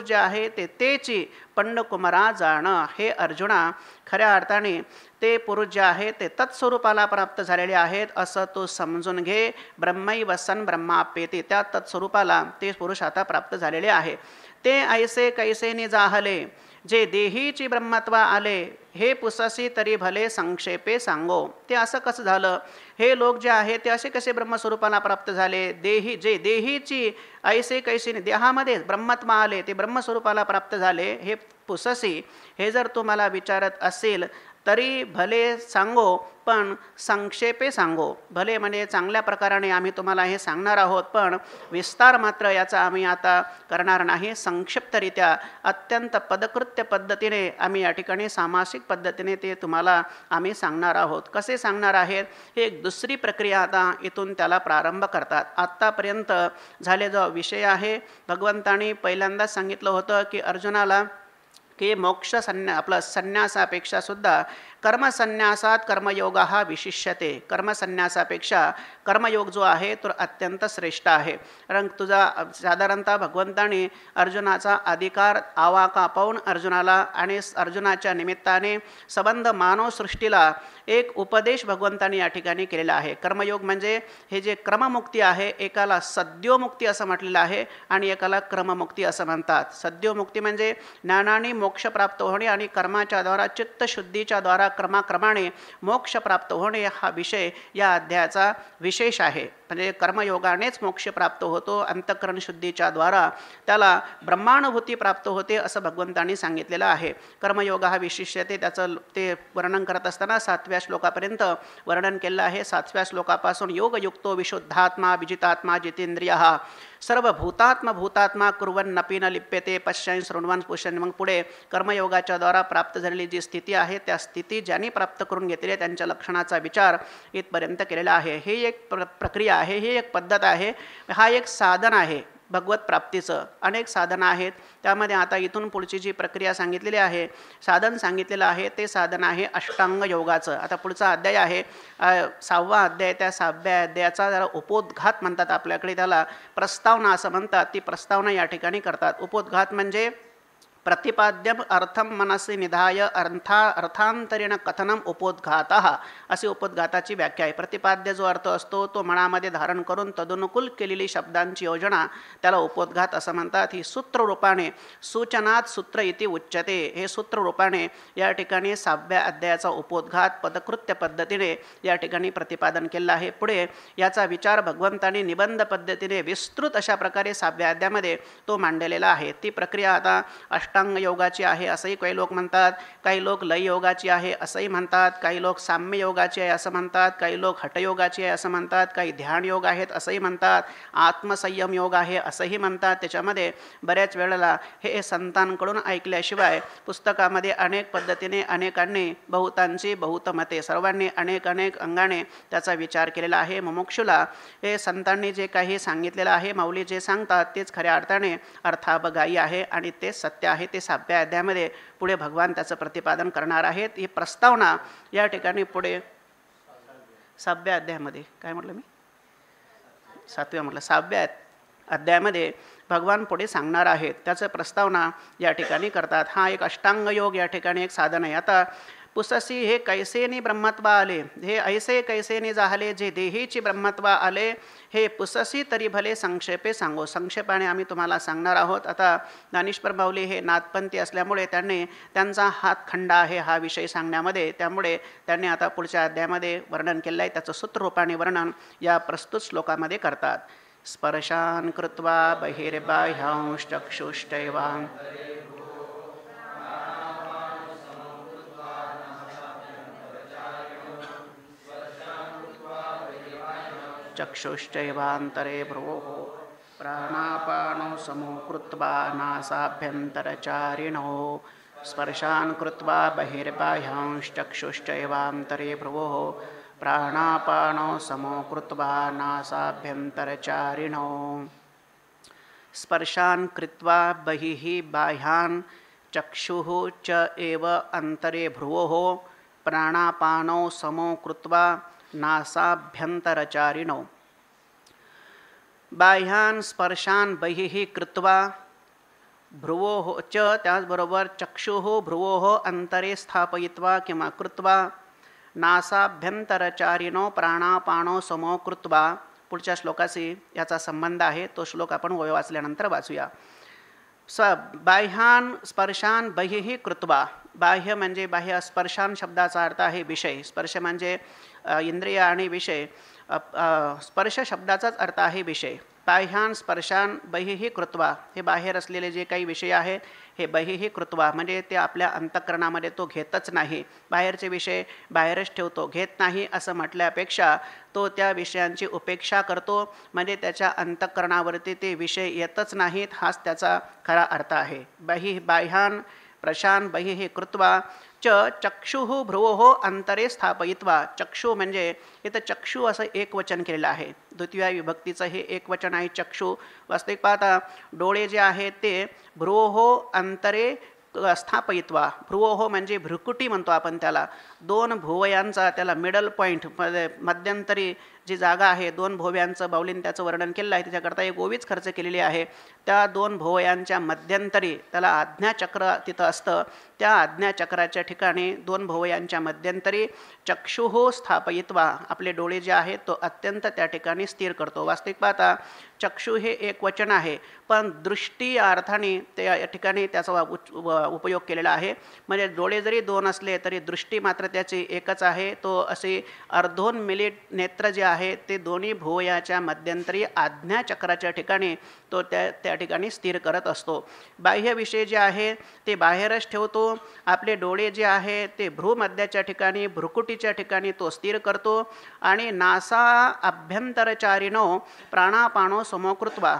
जे आहे ते तेची पंडकुमारा जाणं. हे अर्जुना, खऱ्या अर्थाने ते पुरुष जे आहे ते तत्स्वरूपाला प्राप्त झालेले आहेत असं तू समजून घे. ब्रह्मैव सन ब्रह्माप्येति, त्या तत्स्वरूपाला ते पुरुष आता प्राप्त झालेले आहे. ते ऐसे कैसेने जाहले जे देहीची ब्रह्मत्व आले, हे पुससी तरी भले संक्षेपे सांगो. ते असं कसं झालं? हे लोक जे आहे ते असे कसे ब्रह्मस्वरूपाला प्राप्त झाले? जे देहीची ऐसे कैसे देहामध्ये ब्रह्मत्व आले, ते ब्रह्मस्वरूपाला प्राप्त झाले. हे पुससी, हे जर तू मला विचारत असेल तरी भले सांगो, पण संक्षेपे सांगो. भले म्हणजे चांगल्या प्रकाराने आम्ही तुम्हाला हे सांगणार आहोत, पण विस्तार मात्र याचा आम्ही आता करणार नाही. संक्षिप्तरित्या अत्यंत पदकृत्य पद्धतीने आम्ही या ठिकाणी सामासिक पद्धतीने ते तुम्हाला आम्ही सांगणार आहोत. कसे सांगणार आहेत? हे एक दुसरी प्रक्रिया आता इथून त्याला प्रारंभ करतात. आत्तापर्यंत झाले जो विषय आहे, भगवंतांनी पहिल्यांदाच सांगितलं होतं की अर्जुनाला की मोक्ष आपला संन्यासापेक्षा सुद्धा कर्मसन्यासात कर्मयोग हा विशिष्यते. कर्मसन्यासापेक्षा कर्मयोग जो आहे तो अत्यंत श्रेष्ठ आहे. कारण तुझा साधारणतः भगवंताने अर्जुनाचा अधिकार आवाका पाहून अर्जुनाला आणि अर्जुनाच्या निमित्ताने संबंध मानवसृष्टीला एक उपदेश भगवंताने या ठिकाणी केलेला आहे. कर्मयोग म्हणजे हे जे क्रममुक्ती आहे, एकाला सद्योमुक्ती असं म्हटलेलं आहे आणि एकाला क्रममुक्ती असं म्हणतात. सद्योमुक्ती म्हणजे ज्ञानाने मोक्ष प्राप्त होणे आणि कर्माच्या द्वारा चित्तशुद्धीच्या द्वारा क्रमाक्रमाने मोक्ष प्राप्त होणे हा विषय या अध्यायाचा विशेष आहे. म्हणजे कर्मयोगानेच मोक्ष प्राप्त होतो, अंतःकरण शुद्धीच्या द्वारा त्याला ब्रह्मानुभूती प्राप्त होते असं भगवंतांनी सांगितलेलं आहे. कर्मयोग हा विशिष्यते त्याचं ते वर्णन करत असताना 7व्या श्लोकापर्यंत वर्णन केलं आहे. 7व्या श्लोकापासून योगयुक्तो विशुद्धात्मा विजितात्मा जितेंद्रिय सर्व भूतात्मा कुर्वन्नपि न लिप्यते पश्यन् शृण्वन् पुष्यन्. मग पुढे कर्मयोगाच्या द्वारा प्राप्त झालेली जी स्थिती आहे त्या स्थिती ज्यांनी प्राप्त करून घेतली त्यांच्या लक्षणाचा विचार इथपर्यंत केलेला आहे. ही एक प्रक्रिया आहे, ही एक पद्धत आहे, हा एक साधन आहे भगवत प्राप्तीचं. अनेक साधनं आहेत, त्यामध्ये आता इथून पुढची जी प्रक्रिया सांगितलेली आहे, साधन सांगितलेलं आहे ते साधन आहे अष्टांग योगाचं. आता पुढचा अध्याय आहे 6वा अध्याय. त्या 6व्या अध्यायाचा जरा उपोद्घात म्हणतात आपल्याकडे, त्याला प्रस्तावना असं म्हणतात. ती प्रस्तावना या ठिकाणी करतात. उपोद्घात म्हणजे प्रतिपाद्यम अर्थम मनसी निधाय अर्थांतरेण कथनम उपोद्घातः अशी उपोद्घाताची व्याख्या आहे. प्रतिपाद्य जो अर्थ असतो तो मनामध्ये धारण करून तदनुकूल केलेली शब्दांची योजना त्याला उपोद्घात असं म्हणतात. ही सूत्ररूपाने सूचनात सूत्र इति उच्यते. हे सूत्ररूपाने या ठिकाणी 6व्या अध्यायाचा उपोद्घात पदकृत्य पद्धतीने या ठिकाणी प्रतिपादन केला आहे. पुढे याचा विचार भगवंतांनी निबंध पद्धतीने विस्तृत अशा प्रकारे 6व्या अध्यायामध्ये तो मांडलेला आहे. ती प्रक्रिया आता अष्टांग योगाची आहे असंही काही लोक म्हणतात, काही लोक लय योगाची आहे असंही म्हणतात, काही लोक साम्य योगाची आहे असं म्हणतात, काही लोक हठयोगाची आहे असं म्हणतात, काही ध्यान योग आहेत असंही म्हणतात, आत्मसंयम योग आहे असंही म्हणतात. त्याच्यामध्ये बऱ्याच वेळेला हे संतांकडून ऐकल्याशिवाय पुस्तकामध्ये अनेक पद्धतीने अनेकांनी बहुतांची बहुत मते सर्वांनी अनेक अंगाने त्याचा विचार केलेला आहे. मुमुक्षुला हे संतांनी जे काही सांगितलेलं आहे, माऊली जे सांगतात तेच खऱ्या अर्थाने अर्थाभगायी आहे आणि ते सत्य आहे. ते 6व्या अध्यायामध्ये पुढे भगवान त्याचं प्रतिपादन करणार आहेत. ही प्रस्तावना या ठिकाणी पुढे 6व्या अध्यायामध्ये काय म्हटलं मी 7व्या म्हटलं 6व्या अध्यायामध्ये भगवान पुढे सांगणार आहेत. त्याचं प्रस्तावना या ठिकाणी करतात. हा एक अष्टांग योग या ठिकाणी एक साधन आहे. आता पुससी हे कैसेनी ब्रह्मत्व आले, हे ऐसे कैसेनी झाले जे देहीची ब्रह्मत्व आले, हे पुससी तरी भले संक्षेपे सांगो. संक्षेपाने आम्ही तुम्हाला सांगणार आहोत. आता ज्ञानेश्वर माऊली हे नाथपंथी असल्यामुळे त्यांचा हात खंडा आहे हा विषय सांगण्यामध्ये, त्यामुळे त्यांनी आता पुढच्या अध्यायामध्ये वर्णन केलं आहे. त्याचं सूत्ररूपाने वर्णन या प्रस्तुत श्लोकामध्ये करतात. स्पर्शान कृत्वा बहिर्बाह्यांश चक्षुष्टैवां चक्षुश्चैवान्तरे भ्रुवोः प्राणापानो समो कृत्वा नासाभ्यन्तरचारिणो स्पर्शान् कृत्वा बहिर्बाह्यांश चक्षुश्चैवान्तरे भ्रुवोः प्राणापानो समो कृत्वा नासाभ्यन्तरचारिणो. स्पर्शान् कृत्वा बहिः बाह्यान् चक्षुः च एव अन्तरे भ्रुवोः प्राणापानो समो कृत्वा नासाभ्यन्तरचारिणो. बाह्यान स्पर्शान बहिः कृत्वा भ्रुवोः च त्याचबरोबर चक्षुः भ्रुवोः अंतरे स्थापयित्वा किंवा कृत्वा नासाभ्यन्तरचारिणो प्राणापानो समो कृत्वा. पुढच्या श्लोकाशी याचा संबंध आहे, तो श्लोक आपण वाचल्यानंतर वाचूया. बाह्यान स्पर्शान बहिः कृत्वा. बाह्य म्हणजे बाह्य, स्पर्शान शब्दाचा अर्थ आहे विषय. स्पर्श म्हणजे इंद्रिय आणि विषय. स्पर्श शब्दाचाच अर्थ आहे विषय. बाह्यान स्पर्शान बहिः कृत्वा, हे बाहेर असलेले जे काही विषय आहेत हे बहिः कृत्वा म्हणजे ते आपल्या अंतःकरणामध्ये तो घेतच नाही. बाहेरचे विषय बाहेरच ठेवतो, घेत नाही असं म्हटल्यापेक्षा तो त्या विषयांची उपेक्षा करतो, म्हणजे त्याच्या अंतःकरणावरती ते विषय येतच नाहीत, हाच त्याचा खरा अर्थ आहे. बाह्यान प्रशान बहिः कृत्वा च चक्षुः भ्रुवोः अंतरे स्थापयित्वा. चक्षु म्हणजे इथं चक्षु असं एक वचन केलेलं आहे. द्वितीय विभक्तीचं हे एक वचन आहे चक्षु. वास्तविक पाहता डोळे जे आहेत ते भ्रुवोः अंतरे स्थापयित्वा. भ्रुवोः म्हणजे भ्रुकुटी म्हणतो आपण त्याला. दोन भुवयांचा त्याला मिडल पॉईंट मध्यंतरी जी जागा आहे 2 भोव्यांचं बाहुलीने त्याचं वर्णन केलेलं आहे, त्याच्याकरता एक ओवीच खर्च केलेली आहे. त्या 2 भोवयांच्या मध्यंतरी त्याला आज्ञाचक्र तिथं असतं. त्या आज्ञाचक्राच्या ठिकाणी 2 भोवयांच्या मध्यंतरी चक्षुः स्थापयित्वा आपले डोळे जे आहेत तो अत्यंत त्या ठिकाणी स्थिर करतो. वास्तविक पाहता चक्षु हे एक वचन आहे, पण दृष्टी या अर्थाने त्या ठिकाणी त्याचा उपयोग केलेला आहे. म्हणजे डोळे जरी 2 असले तरी दृष्टी मात्र त्याची एकच आहे. तो असे अर्धोन्मिलित नेत्र जे आहे ते दोन्ही भुवयाच्या मध्यंतरी आज्ञाचक्राच्या ठिकाणी तो त्या ठिकाणी स्थिर करत असतो. बाह्य विषय जे आहे ते बाहेरच ठेवतो. आपले डोळे जे आहे ते भ्रूमध्याच्या ठिकाणी भ्रुकुटीच्या ठिकाणी तो स्थिर करतो आणि नासा अभ्यंतरचारिणो प्राणापानो समोकृत्वा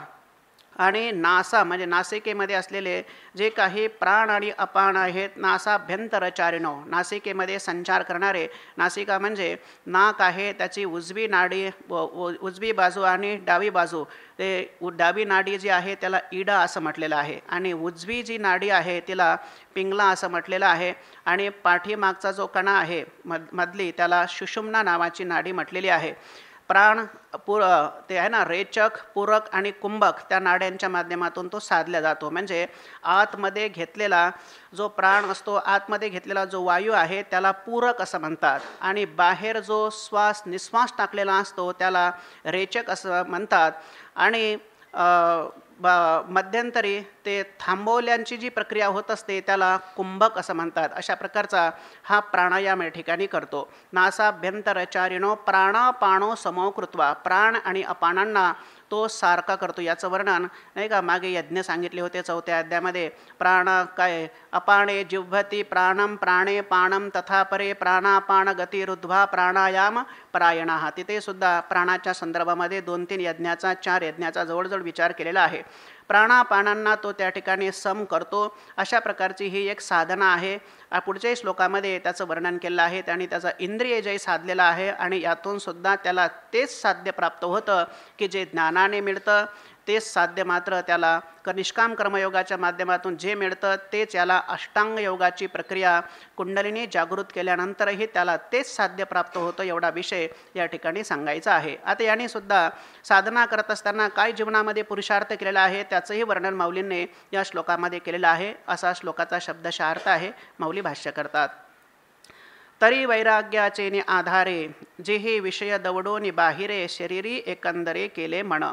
आणि नासा म्हणजे नासिकेमध्ये असलेले जे काही प्राण आणि अपान आहेत, नासाभ्यंतरचारिणो नासिकेमध्ये संचार करणारे. नासिका म्हणजे नाक आहे, त्याची उजवी नाडी उजवी बाजू आणि डावी बाजू. ते डावी नाडी जी आहे त्याला इडा असं म्हटलेलं आहे आणि उजवी जी नाडी आहे तिला पिंगला असं म्हटलेलं आहे. आणि पाठीमागचा जो कणा आहे मधली त्याला सुषुम्ना नावाची नाडी म्हटलेली आहे. प्राण ते आहे ना, रेचक, पूरक आणि कुंभक त्या नाड्यांच्या माध्यमातून तो साधला जातो. म्हणजे आतमध्ये घेतलेला जो प्राण असतो, आतमध्ये घेतलेला जो वायू आहे त्याला पूरक असं म्हणतात आणि बाहेर जो श्वास निश्वास टाकलेला असतो त्याला रेचक असं म्हणतात. आणि मध्यंतरी ते थांबवल्यांची जी प्रक्रिया होत असते त्याला कुंभक असं म्हणतात. अशा प्रकारचा हा प्राणायाम या ठिकाणी करतो. नासाभ्यंतरचारिणो प्राणापानो समोकृत्वा प्राण आणि अपानांना तो सारखा करतो. याचं वर्णन नाही का मागे यज्ञ सांगितले होते 4थ्या अध्यायामध्ये. प्राण काय अपाणे जिह्वती प्राणम प्राणे पाणम तथा परे प्राणापान गतिरुद्ध्वा प्राणायाम परायणाः. तिथे सुद्धा प्राणाच्या संदर्भामध्ये 2-3 यज्ञाचा 4 यज्ञाचा जवळजवळ विचार केलेला आहे. प्राणापानांना तो त्या ठिकाणी सम करतो. अशा प्रकारची ही एक साधना आहे. पुढच्याही श्लोकामध्ये त्याचं वर्णन केलं आहे. आणि त्याचा इंद्रिय जय साधलेला आहे आणि यातून सुद्धा त्याला तेच साध्य प्राप्त होतं की जे ज्ञानाने मिळतं, तेच साध्य मात्र त्याला निष्काम कर्मयोगाच्या माध्यमातून जे मिळतं तेच याला अष्टांग योगाची प्रक्रिया कुंडलिनी जागृत केल्यानंतरही त्याला तेच साध्य प्राप्त होतं. एवढा विषय या ठिकाणी सांगायचा आहे. आता याने सुद्धा साधना करत असताना काय जीवनामध्ये पुरुषार्थ केलेला आहे त्याचंही वर्णन माऊलींनी या श्लोकामध्ये केलेलं आहे. असा श्लोकाचा शब्दशः अर्थ आहे. माऊली भाष्य करतात. तरी वैराग्याचे आधारे जे हे विषय दवडोनी बाहिरे शरीरी एकंदरे केले म्हण.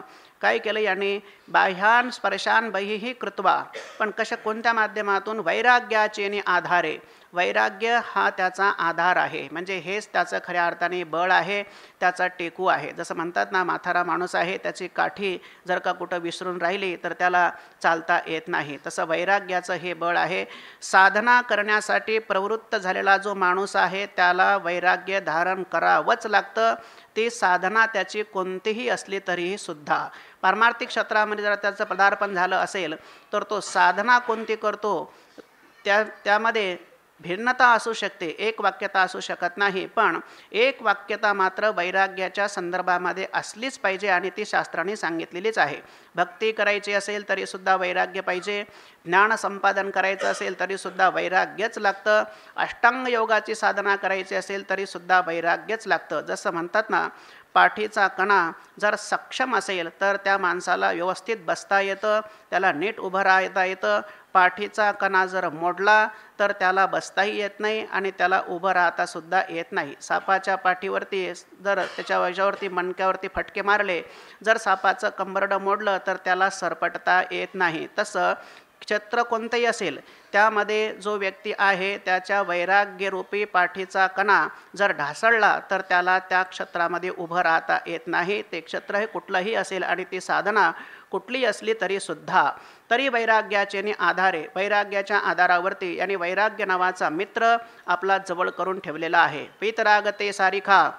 काय केलं याने? बाह्यान स्पर्शान बहिही कृत्वा. पण कोणत्या माध्यमातून? वैराग्याचे आधारे. वैराग्य हा त्याचा आधार आहे. म्हणजे हेच त्याचं खऱ्या अर्थाने बळ आहे, त्याचा टेकू आहे. जसं म्हणतात ना, म्हातारा माणूस आहे, त्याची काठी जर का कुठं विसरून राहिली तर त्याला चालता येत नाही. तसं वैराग्याचं हे बळ आहे. साधना करण्यासाठी प्रवृत्त झालेला जो माणूस आहे त्याला वैराग्य धारण करावंच लागतं. ती साधना त्याची कोणतीही असली तरीही सुद्धा. पारमार्थिक क्षेत्रामध्ये जर त्याचं पदार्पण झालं असेल तर तो साधना कोणती करतो त्यामध्ये भिन्नता असू शकते, एक वाक्यता असू शकत नाही. पण एक वाक्यता मात्र वैराग्याच्या संदर्भामध्ये असलीच पाहिजे आणि ती शास्त्राने सांगितलेलीच आहे. भक्ती करायची असेल तरीसुद्धा वैराग्य पाहिजे. ज्ञान संपादन करायचं असेल तरीसुद्धा वैराग्यच लागतं. अष्टांग योगाची साधना करायची असेल तरीसुद्धा वैराग्यच लागतं. जसं म्हणतात ना, पाठीचा कणा जर सक्षम असेल तर त्या माणसाला व्यवस्थित बसता येतं, त्याला नीट उभं राहता येतं. पाठीचा कणा जर मोडला तर त्याला बसताही येत नाही आणि त्याला उभं राहतासुद्धा येत नाही. सापाच्या पाठीवरती जर त्याच्या वजावरती मणक्यावरती फटके मारले, जर सापाचं कंबरडं मोडलं तर त्याला सरपटता येत नाही. तसं क्षेत्र कोणतंही असेल त्यामध्ये जो व्यक्ती आहे त्याच्या वैराग्यरूपी पाठीचा कणा जर ढासळला तर त्याला त्या क्षेत्रामध्ये उभं राहता येत नाही. ते क्षेत्र हे कुठलंही असेल आणि ती साधना कुठली असली तरी वैराग्याचे आधारे, वैराग्याच्या आधारावरती आणि वैराग्य नावाचा मित्र आपला जवळ करून ठेवलेला आहे. पीतरागते सारिखा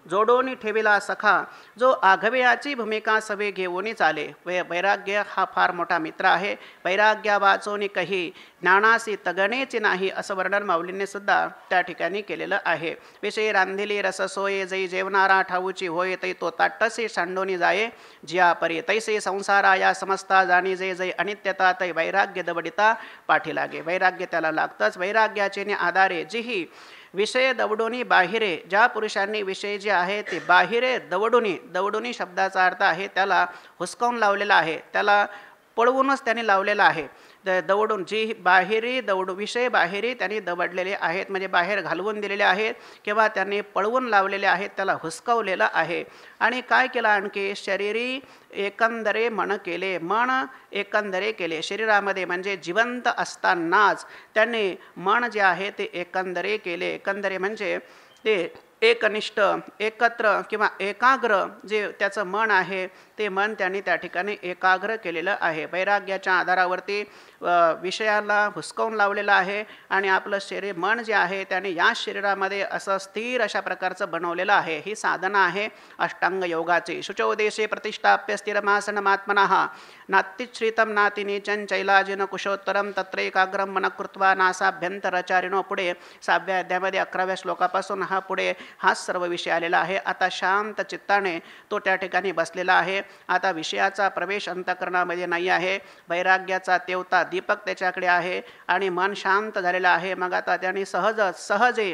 जोडोनी ठेविला सखा, जो आघव्याची भूमिका सवे घेऊन चाले. वैराग्य हा फार मोठा मित्र आहे. वैराग्या वाचोनी कही ज्ञानासी तगणेचे नाही असं वर्णन माऊलींनी सुद्धा त्या ठिकाणी केलेलं आहे. विषयी रांधिली रस सोये जै जेवणारा ठाऊची होय तै तो ताटसे सांडोनी जाये जिया परी तैसे संसारा या समस्ता जाणी जे जै अनित्यता तै वैराग्य दवडिता पाठी लागे. वैराग्य त्याला लागतंच. वैराग्याचे आधारे जीही विषय दवडोनी बाहिरे, ज्या पुरुषांनी विषय जे आहे ते बाहिरे दवडोनी शब्दाचा अर्थ आहे त्याला हुसकावून लावलेला आहे, त्याला पळवूनच त्याने लावलेला आहे. दवडून जी बाहेरी विषय बाहेरी त्यांनी दवडलेले आहेत, म्हणजे बाहेर घालवून दिलेले आहेत किंवा त्यांनी पळवून लावलेले आहेत, त्याला हुसकावलेलं आहे. आणि काय केलं आणखी? शरीरी एकंदरे मन केले, मन एकंदरे केले. शरीरामध्ये म्हणजे जिवंत असतानाच त्यांनी मन जे आहे ते एकंदरे केले. एकंदरे म्हणजे ते एकनिष्ठ, एकत्र किंवा एकाग्र जे त्याचं मन आहे ते मन त्यांनी त्या ठिकाणी एकाग्र केलेलं आहे. वैराग्याच्या आधारावरती विषयाला हुसकावून लावलेलं आहे आणि आपलं मन जे आहे त्याने या शरीरामध्ये असं स्थिर अशा प्रकारचं बनवलेलं आहे. ही साधना आहे अष्टांग योगाची. शुचोदेशे प्रतिष्ठाप्य स्थिरमासनमात्मनः नात्तिश्रितं नातिनीचं चैलाजिन कुशोत्तरम तत्रैकाग्रम मन कृत्वा नासाभ्यंतरचारिणो. पुढे 6व्या अध्यायामध्ये 11व्या श्लोकापासून हाच सर्व विषय आलेला आहे. आता शांत चित्ताने तो त्या ठिकाणी बसलेला आहे. आता विषयाचा प्रवेश अंतःकरणामध्ये नाही आहे. वैराग्याचा तेवता दीपक त्याच्याकडे आहे आणि मन शांत झालेलं आहे. मग आता त्याने सहजे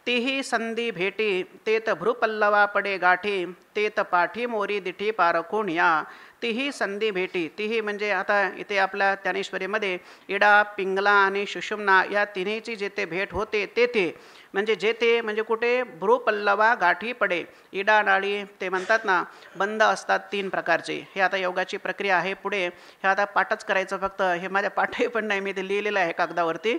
तीही संधी भेटी तेत भ्रूपल्लवा पडे गाठी तेत पाठी मोरी दिठी पारखून या. तीही संधी भेटी, तीही म्हणजे आता इथे आपल्या ज्ञानेश्वरीमध्ये इडा, पिंगला आणि सुषुम्ना या तिन्हीची जेथे भेट होते तेथे, म्हणजे जेथे म्हणजे कुठे? भ्रूपल्लवा गाठी पडे. इडा नाडी ते म्हणतात ना बंद असतात 3 प्रकारचे. हे आता योगाची प्रक्रिया आहे. पुढे हे आता पाठच करायचं फक्त. हे माझ्या पाठही पण नाही, मी ते लिहिलेलं आहे कागदावरती.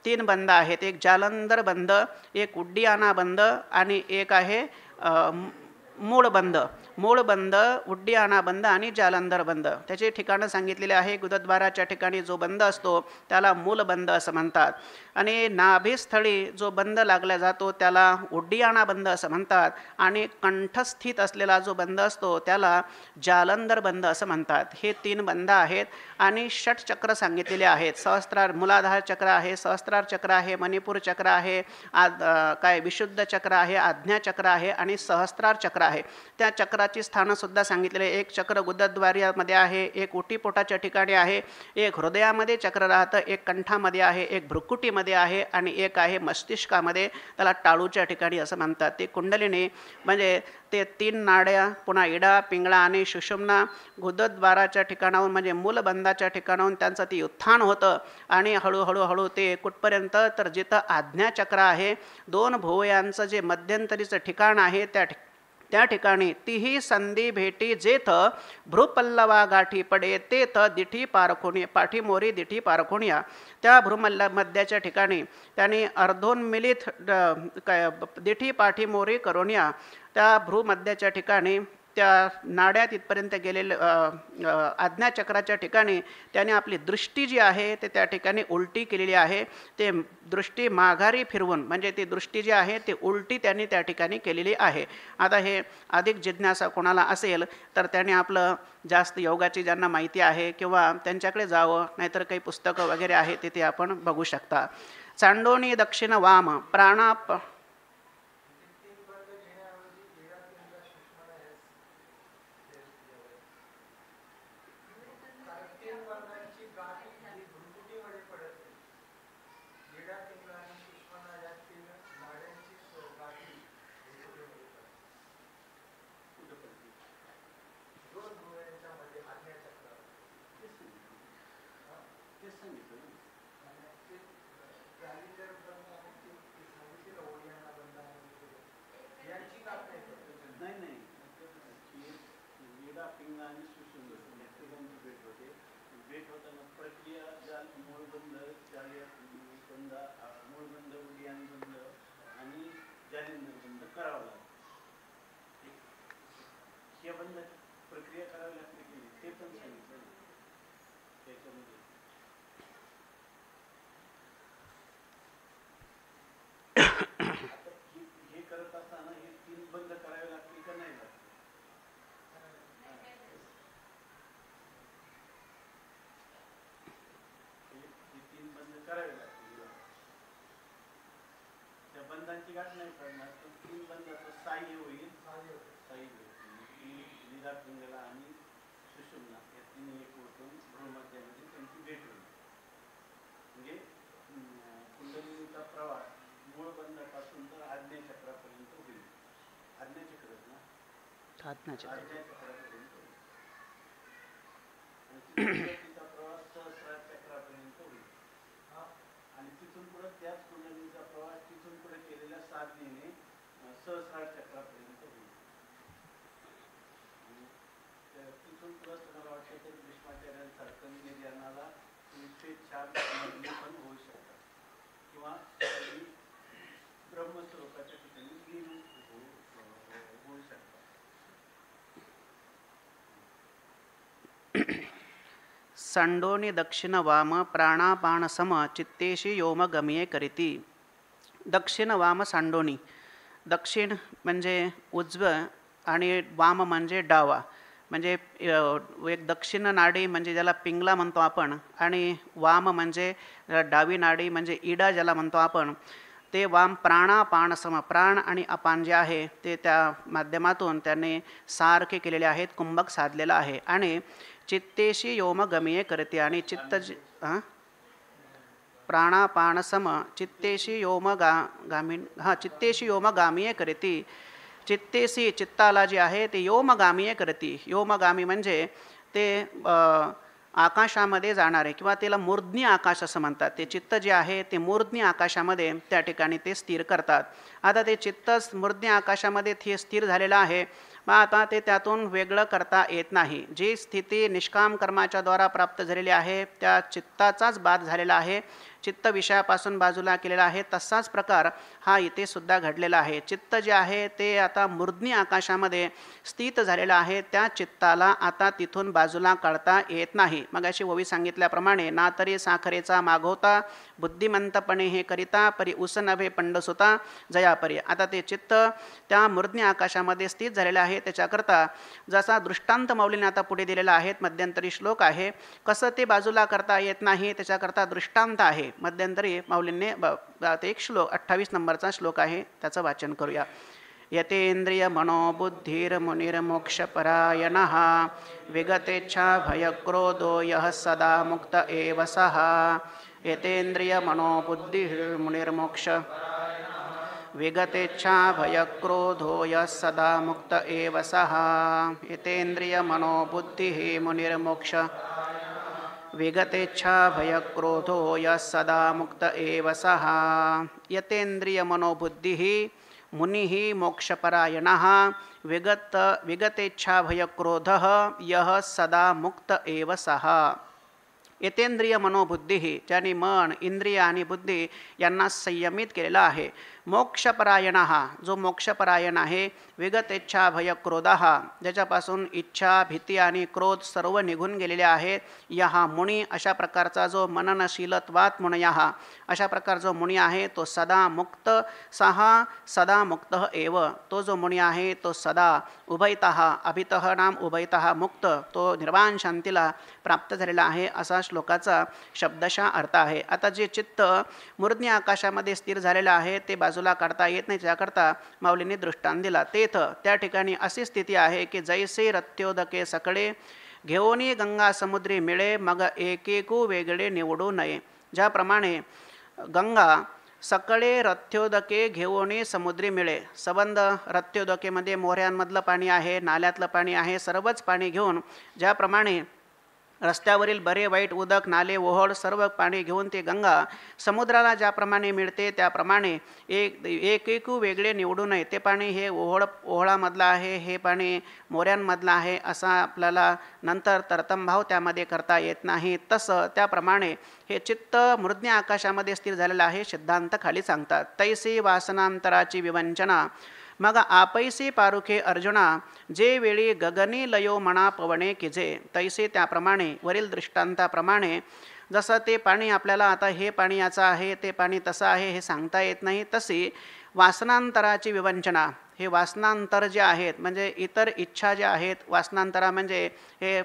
3 बंद आहेत. एक जालंधर बंद, एक उड्डियाना बंद आणि एक आहे मूळ बंद, उड्डियाना बंद आणि जालंधर बंद. त्याचे ठिकाणं सांगितलेले आहे. गुदद्वाराच्या ठिकाणी जो बंद असतो त्याला मूल बंद असं म्हणतात आणि नाभीस्थळी जो बंद लागला जातो त्याला उड्डियाना बंद असं म्हणतात आणि कंठस्थित असलेला जो बंद असतो त्याला जालंधर बंद असं म्हणतात. हे 3 बंद आहेत आणि षटचक्र सांगितलेले आहेत. सहस्त्रार मूलाधार चक्र आहे, सहस्त्रार चक्र आहे, मणिपूर चक्र आहे, विशुद्ध चक्र आहे, आज्ञा चक्र आहे आणि सहस्त्रार चक्र आहे. त्या चक्राची स्थानंसुद्धा सांगितलेले. एक चक्र गुदद्वारामध्ये आहे, एक ओटीपोटाच्या ठिकाणी आहे, एक हृदयामध्ये चक्र राहतं, एक कंठामध्ये आहे, एक भ्रुकुटीमध्ये आहे आणि एक आहे मस्तिष्कामध्ये, त्याला टाळूच्या ठिकाणी असं म्हणतात. ते कुंडलिनी म्हणजे ते 3 नाड्या, पुन्हा इडा, पिंगळा आणि सुषुम्ना गुदद्वाराच्या ठिकाणाहून म्हणजे मूलबंधाच्या ठिकाणाहून त्यांचं ते उत्थान होतं आणि हळूहळू ते कुठपर्यंत? तर जिथं आज्ञाचक्र आहे, 2 भुवयांचं जे मध्यंतरीचं ठिकाण आहे त्या ठिकाणी तीही संधी भेटी जेथ भ्रूपल्लवा गाठी पडे तेथ दिठी पारखुणी पाठीमोरी दिठी पारखुणिया. त्या मध्याच्या ठिकाणी त्यांनी अर्धोन्मिलित दिठी पाठीमोरी करोनिया. त्या भ्रूमध्याच्या ठिकाणी त्या नाड्यात इथपर्यंत गेलेले आज्ञाचक्राच्या ठिकाणी त्याने आपली दृष्टी जी आहे ते त्या ठिकाणी उलटी केलेली आहे. ते दृष्टी माघारी फिरवून म्हणजे ती दृष्टी जी आहे ती उलटी त्यांनी त्या ठिकाणी केलेली आहे. आता हे अधिक जिज्ञासा कोणाला असेल तर त्याने आपलं जास्त योगाची ज्यांना माहिती आहे किंवा त्यांच्याकडे जावं, नाहीतर काही पुस्तकं वगैरे आहे तिथे आपण बघू शकता. चांडोनी दक्षिण वाम प्राणाप प्रक्रिया करावी लागते की ते पण सांगितलं त्याच्यामध्ये. हे करत असताना हे 3 बंद करावे लागतील का नाही लागतील?
गाठ नाही पडणार तर तीन बंधाचं साह्य होईल. साह्य निधा पिंगला आणि सुषुम्ना या तिन्ही एक होतून भ्रूमध्यामध्ये त्यांची भेट होईल. म्हणजे कुंडलिनीचा प्रवास मूळ बंधापासून तर आज्ञाचक्रापर्यंत होईल. आज्ञाचक्रच ना, आज्ञाचक्रापर्यंत होईल. आणि तिचा प्रवास सहस्रार चक्रापर्यंत होईल. आणि तिथून पुढे त्याच कुंडलीचा प्रवास तिथून पुढे केलेल्या साधनेने सहस्रार चक्रापर्यंत होईल. तिथून पुढे तुम्हाला वाटतं तर भीष्माचार्यांसारखं निर्यानाला स्वेच्छा पण होऊ शकतात किंवा ब्रह्मस्वरूपाच्या ठिकाणी लीन होऊ शकतात.
संडोनी दक्षिण वाम प्राणापान सम चित्तेशी योम गमिये करीती. दक्षिण वाम सांडोनी. दक्षिण म्हणजे उजवं आणि वाम म्हणजे डावा. म्हणजे एक दक्षिण नाडी म्हणजे ज्याला पिंगला म्हणतो आपण, आणि वाम म्हणजे डावी नाडी म्हणजे इडा ज्याला म्हणतो आपण, ते वाम प्राणापान सम. प्राण आणि अपान जे आहे ते त्या माध्यमातून त्याने सारखे केलेले आहेत, कुंभक साधलेला आहे. आणि चित्तेशी योम गमिये करते. आणि चित्त प्राणापान सम चित्तेशी योम गामीन चित्तेशी योम गामीये करती. चित्तेशी चित्ताला जे आहे ते योमगामीये करती. योमगामी म्हणजे ते आकाशामध्ये जाणारे किंवा त्याला मूर्ध्नी आकाश असं म्हणतात. ते चित्त जे आहे ते मूर्ध्नी आकाशामध्ये त्या ठिकाणी ते स्थिर करतात. आता ते चित्त मूर्ध्नी आकाशामध्ये ते स्थिर झालेलं आहे. मग आता ते त्यातून वेगळं करता येत नाही. जी स्थिती निष्काम कर्माच्या द्वारा प्राप्त झालेली आहे त्या चित्ताचाच बाद झालेला आहे, चित्त विषयापासून बाजूला केलेला आहे. तसाच प्रकार हा इथे सुद्धा घडलेला आहे. चित्त जे आहे ते आता मूर्ध्नी आकाशामध्ये स्थित झालेलं आहे. त्या चित्ताला आता तिथून बाजूला काढता येत नाही. मग अशी ओवी सांगितल्याप्रमाणे, ना तरी साखरेचा मागवता बुद्धिमंतपणे हे करिता परी उस नभे पंडसुता जयापरी. आता ते चित्त त्या मूर्ध्नी आकाशामध्ये स्थित झालेलं आहे. त्याच्याकरता जसा दृष्टांत माऊलीने आता पुढे दिलेला आहे, मध्यंतरी श्लोक आहे, कसं ते बाजूला करता येत नाही त्याच्याकरता दृष्टांत आहे. मध्यंतरी माऊलींने एक श्लोक 28 नंबरचा श्लोक आहे, त्याचं वाचन करूया. यतेंद्रिय मनोबुद्धिर मुनिर्मोक्षपरायणः विगतेच्छा भयक्रोधो यः सदा मुक्त एव सः. यतेंद्रिय मनोबुद्धिर मुनिर्मोक्ष विगतेच्छा भयक्रोधो यः सदा मुक्त एव सः. यतेंद्रिय मनोबुद्धिः मुनिर्मोक्ष विगतेच्छा भयक्रोधो यः सदा मुक्त एव सः. यतेंद्रिय मनोबुद्धिः मुनिः मोक्षपरायणः विगतेच्छा भयक्रोधः यः सदा मुक्त एव सः. यतेंद्रिय मनोबुद्धी, ज्याने मन, इंद्रिय आणि बुद्धी यांना संयमित केलेला आहे. मोक्षपरायण जो मोक्षपरायण आहे. विगत इच्छा भय क्रोध, ज्याच्यापासून इच्छा, भीती आणि क्रोध सर्व निघून गेलेले आहेत. यहा मुनी, अशा प्रकारचा जो मननशीलत्वात मुनयः, अशा प्रकार जो मुनी आहे तो सदा मुक्त सदा मुक्त एव. तो जो मुनी आहे तो सदा उभयतः, अभितः नाम उभयतः मुक्त, तो निर्वाण शांतीला प्राप्त झालेला आहे, असा श्लोकाचा शब्दशः अर्थ आहे. आता जे चित्त मूर्ध्नी आकाशामध्ये स्थिर झालेलं आहे ते बाजूला काढता येत नाही, त्याकरता माऊलींनी दृष्टांत दिला. तेथ त्या ठिकाणी अशी स्थिती आहे की जैसे रत्योदके सकळे घेऊनी गंगा समुद्री मिळे, मग एकेकू वेगळे निवडू नये. ज्याप्रमाणे गंगा सकळे रथ्योदके घेऊन समुद्री मिळे, सबंध रथ्योदकेमध्ये मोऱ्यांमधलं पाणी आहे, नाल्यातलं पाणी आहे, सर्वच पाणी घेऊन ज्याप्रमाणे रस्त्यावरील बरे वाईट उदक, नाले, ओहोळ सर्व पाणी घेऊन ते गंगा समुद्राला ज्याप्रमाणे मिळते त्याप्रमाणे एक वेगळे निवडू नये. ते पाणी हे ओहोळामधलं आहे, हे पाणी मोऱ्यांमधलं आहे, असा आपल्याला नंतर तरतमभाव त्यामध्ये करता येत नाही. तसं त्याप्रमाणे हे चित्त मूर्ध्नी आकाशामध्ये स्थिर झालेलं आहे. सिद्धांत खाली सांगतात. तैसी वासनांतराची विवंचना, मग आपैसे पारुखे अर्जुना, जे वेळी गगनी लयो मना पवणे किजे. तैसे त्याप्रमाणे वरील दृष्टांताप्रमाणे जसं ते पाणी आपल्याला आता हे पाणी याचं आहे, ते पाणी तसं आहे हे सांगता येत नाही, तशी वासनांतराची विवंचना, हे वासनांतर जे आहेत म्हणजे इतर इच्छा ज्या आहेत, वासनांतरा म्हणजे हे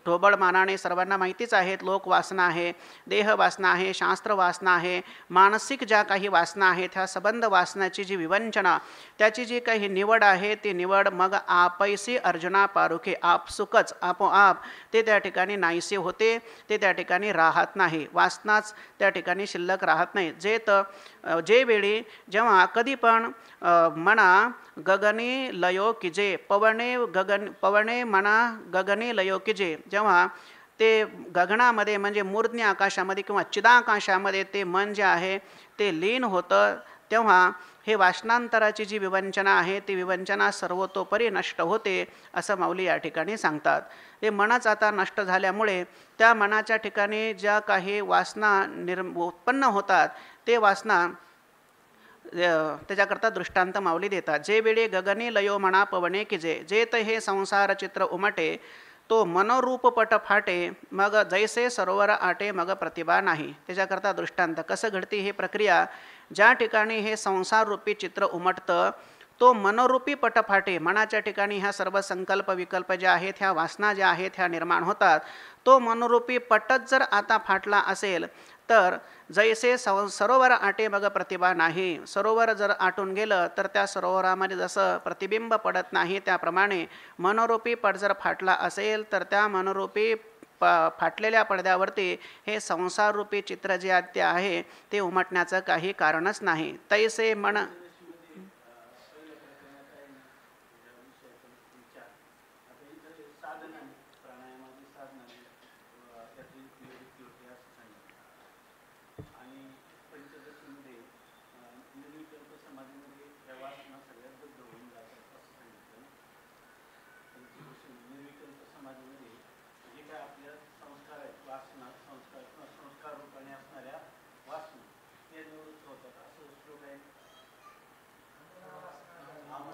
ढोबळ मानाने सर्वांना माहितीच आहेत. लोक वासना आहे, देह वासना आहे, शास्त्र वासना आहे, मानसिक ज्या काही वासना आहेत, ह्या संबंध वासनाची जी विवंचना, त्याची जी काही निवड आहे, ती निवड मग आपैसी अर्जुना पारुखे, आपसुकच आपोआप ते त्या ठिकाणी नाहीसे होते, ते त्या ठिकाणी राहत नाही, वासनाच त्या ठिकाणी शिल्लक राहत नाही. जे वेळी जेव्हा कधी पण म्हणा गगनी लयो किजे, पवने म्हणा गगनी लयो किजे, जेव्हा ते गगनामध्ये म्हणजे मूर्ध्य आकाशामध्ये किंवा चिदाकाशामध्ये ते मन जे आहे ते लीन होतं, तेव्हा हे वासनांतराची जी विवंचना आहे ती विवंचना सर्वतोपरी नष्ट होते, असं माऊली या ठिकाणी सांगतात. ते मनच आता नष्ट झाल्यामुळे त्या मनाच्या ठिकाणी ज्या काही वासना उत्पन्न होतात, ते वासना त्याच्याकरता दृष्टांत माऊली देतात. जे वेळी गगनी लयो म्हणा पवने किजे, जेत हे संसार चित्र उमटे, तो मनोरूप पट फाटे, मग जैसे सरोवर आटे मग प्रतिभा नाही. त्याच्याकरता दृष्टांत कसं घडते ही प्रक्रिया, ज्या ठिकाणी हे संसाररूपी चित्र उमटतं, तो मनोरूपी पट फाटे, मनाच्या ठिकाणी ह्या सर्व संकल्प विकल्प ज्या आहेत, ह्या वासना ज्या आहेत, ह्या निर्माण होतात. तो मनोरूपी पटच जर आता फाटला असेल तर जैसे सरोवर आटे मग प्रतिभा नाही, सरोवर जर आटून गेलं तर त्या सरोवरामध्ये जसं प्रतिबिंब पडत नाही, त्याप्रमाणे मनोरूपी पट जर फाटला असेल तर त्या मनोरूपी फाटलेल्या पडद्यावरती हे संसाररूपी चित्र जे ते आहे ते उमटण्याचं काही कारणच नाही. तैसे मन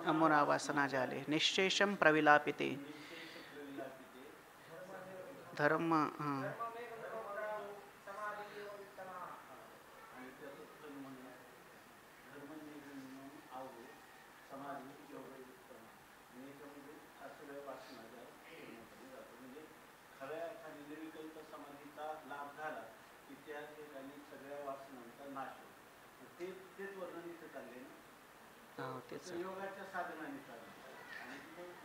अमुना वासना झाले निश्चेषम प्रविलापिते धर्म
योगाच्या साधनाने आणि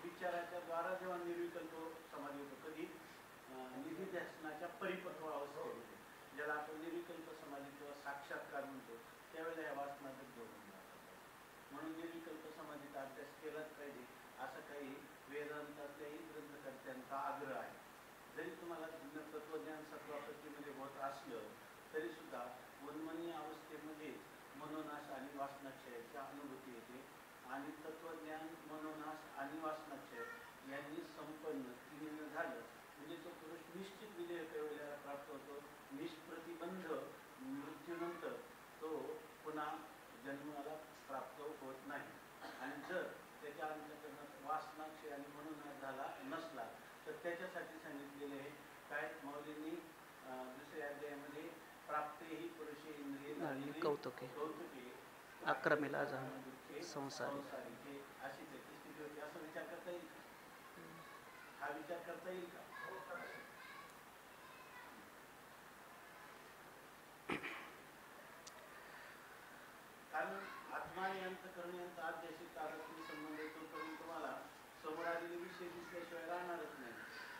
विचाराच्या द्वारा जेव्हा निर्विकल्प समाधी होतो, कधी निधिध्यासनाच्या परिपक्व अवस्था होते, ज्याला आपण निर्विकल्प समाधी किंवा साक्षात्कार म्हणतो, त्यावेळेला या वासना जोडून जातात. म्हणून निर्विकल्प समाधीचा अभ्यास केलाच पाहिजे असं काही वेदांतातल्याही ग्रंथकर्त्यांचा आग्रह आहे. जरी तुम्हाला तत्वज्ञान सत्वापत्तीमध्ये होत असलं तरी सुद्धा उन्मनी अवस्थेमध्ये मनोनाश आणि वासनाक्षयाची अनुभूती येते आणि तत्वज्ञान मनोनाश आणि वासनाक्षय यांनी संपन्न तिने झालं म्हणजे तो पुरुष निश्चित विधेयक वेळेला प्राप्त होतो. निष्प्रतिबंध मृत्यूनंतर तो पुन्हा जन्माला प्राप्त होत नाही. आणि जर त्याच्या अंतःकरणात वासनाक्षय आणि मनोनाश झाला नसला तर त्याच्यासाठी सांगितलेले आहे काय माऊलींनी दुसऱ्या अध्यायामध्ये प्राप्तेही पुरुषे इंद्रिय
कौतुके अक्रमेला जा संसारी
अशी त्याची स्थिती होती. असा विचार करता येईल का? हा विचार करता येईल का? कारण आत्मा आणि अंतःकरण यांचा आध्यात्मिक तादात्म्य संबंध येतो, करून तुम्हाला समोर आलेले विषय दिसल्याशिवाय राहणारच नाही.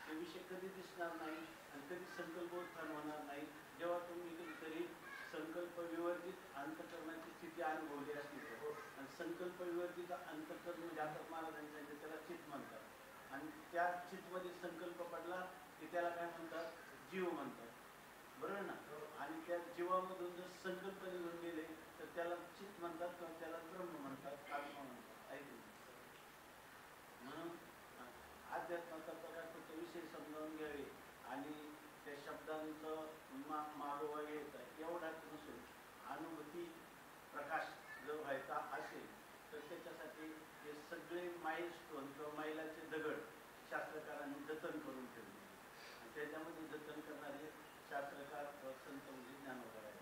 ते विषय कधी दिसणार नाही आणि कधी संकल्प उत्थान होणार नाही. जेव्हा तुम्ही कधीतरी संकल्प विवर्जित अंतःकरणाची स्थिती अनुभवली असली तर, आणि संकल्प विवर्जित अंतःकरण म्हणजे आता महाराजांनी सांगितलं त्याला चित्त म्हणतात. आणि त्या चित्तमध्ये संकल्प पडला की त्याला काय म्हणतात? जीव म्हणतात. बरोबर ना? आणि त्या जीवामधून जर संकल्प निघून गेले तर त्याला चित्त म्हणतात किंवा त्याला ब्रह्म म्हणतात, आत्मा म्हणतात. ऐकून म्हणून अध्यात्माचा प्रकार फक्त विषय समजावून घ्यावे आणि त्या शब्दांचं मागोवा घ्यायचा एवढाच नसून अनुभूती प्रकाश जर व्हायचा असेल तर त्याच्यासाठी हे सगळे माइलस्टोन किंवा मैलाचे दगड शास्त्रकारांनी जतन करून ठेवले. आणि त्याच्यामध्ये जतन करणारे शास्त्रकार संत म्हणजे ज्ञानोबा आहेत.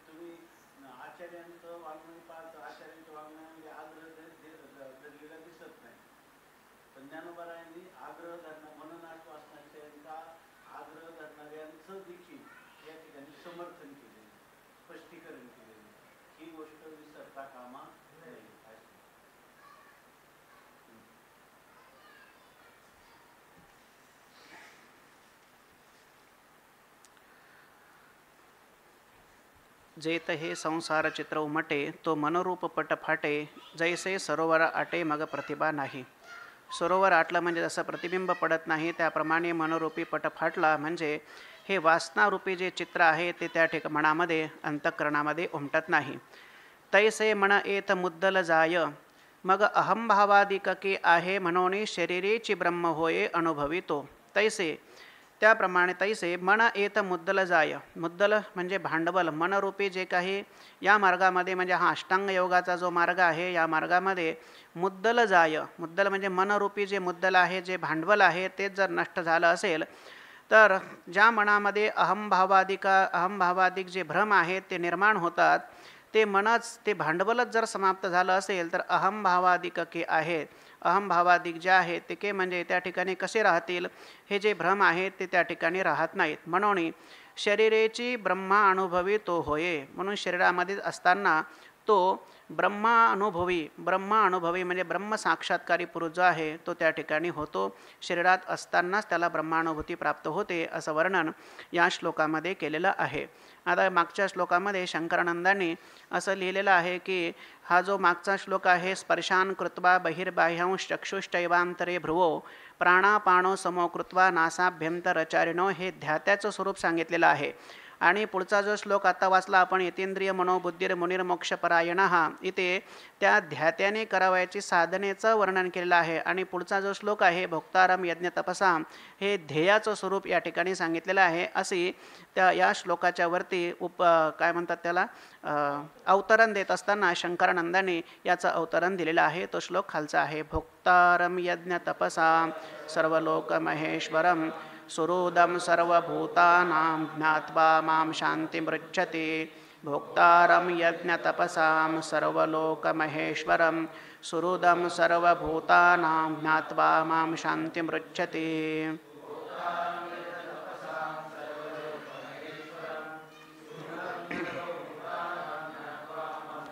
तुम्ही आचार्यांचं वाङ्मय पाहता, आचार्यांच्या वाङ्मयामध्ये आग्रह धरलेला दिसत नाही. पण ज्ञानोबारायांनी आग्रह धरणं मननाश वाचनाच्या आग्रह धरणाऱ्यांचं देखील या ठिकाणी समर्थन केलेलं, स्पष्टीकरण केलेलं, ही गोष्ट विसरता कामा नये.
जेत हे संसार चित्र उमटे, तो मनोरूप पट फाटे, जैसे सरोवर आटे मग प्रतिभा नाही. सरोवर आटलं म्हणजे जसं प्रतिबिंब पडत नाही, त्याप्रमाणे मनोरूपी पट फाटला म्हणजे हे वासनारूपी जे चित्र आहे ते त्या मनामध्ये अंतःकरणामध्ये उमटत नाही. तैसे मन येत मुद्दल जाय, मग अहंभावादिक की आहे म्हणून शरीरेची ब्रह्म होये अनुभवितो. तैसे त्याप्रमाणे तैसे मन येत मुद्दल जाय, मुद्दल म्हणजे भांडवल, मनरूपी जे काही या मार्गामध्ये म्हणजे हा अष्टांग योगाचा जो मार्ग आहे या मार्गामध्ये मुद्दल जाय, मुद्दल म्हणजे मनरूपी जे मुद्दल आहे, जे भांडवल आहे तेच जर नष्ट झालं असेल तर ज्या मनामध्ये अहंभावादिक जे भ्रम आहेत ते निर्माण होतात, ते मनच ते भांडवलच जर समाप्त झालं असेल तर अहंभावादिक के आहेत, अहंभावादिक जे आहेत ते के म्हणजे त्या ठिकाणी कसे राहतील, हे जे भ्रम आहेत ते त्या ठिकाणी राहत नाहीत. म्हणून शरीरेची ब्रह्मा अनुभवी तो होये, म्हणून शरीरामध्ये असताना तो ब्रह्मानुभवी म्हणजे ब्रह्म साक्षात्कारी पुरुष जो आहे तो त्या ठिकाणी होतो. शरीरात असतानाच त्याला ब्रह्मानुभूती प्राप्त होते असं वर्णन या श्लोकामध्ये केलेलं आहे. आता मागच्या श्लोकामध्ये शंकरानंदांनी असं लिहिलेलं आहे की हा जो मागचा श्लोक आहे, स्पर्शान कृत्वा बहिर्बाह्यांश चक्षुष्टैवांतरे भ्रुवो प्राणापाणो समो कृत्वा नासाभ्यंतरचारिणो, हे ध्यात्याचं स्वरूप सांगितलेलं आहे. आणि पुढचा जो श्लोक आता वाचला आपण, यतेंद्रिय मनोबुद्धीर मुनिर्मोक्षपरायणः, इथे त्या ध्यात्याने करावयाची साधनेचं वर्णन केलेलं आहे. आणि पुढचा जो श्लोक आहे भोक्तारम यज्ञ तपसाम, हे ध्येयाचं स्वरूप या ठिकाणी सांगितलेलं आहे. अशी त्या या श्लोकाच्या वरती काय म्हणतात त्याला अवतरण देत असताना शंकरानंदांनी याचं अवतरण दिलेलं आहे. तो श्लोक खालचा आहे, भोक्तारम यज्ञ तपसाम सर्वलोक महेश्वरम सुहृदं सर्वभूतानां ज्ञात्वा मां शान्तिमृच्छति. भोक्तारं यज्ञतपसां सर्वलोकमहेश्वरं सुहृदं सर्वभूतानां ज्ञात्वा मां शान्तिमृच्छति.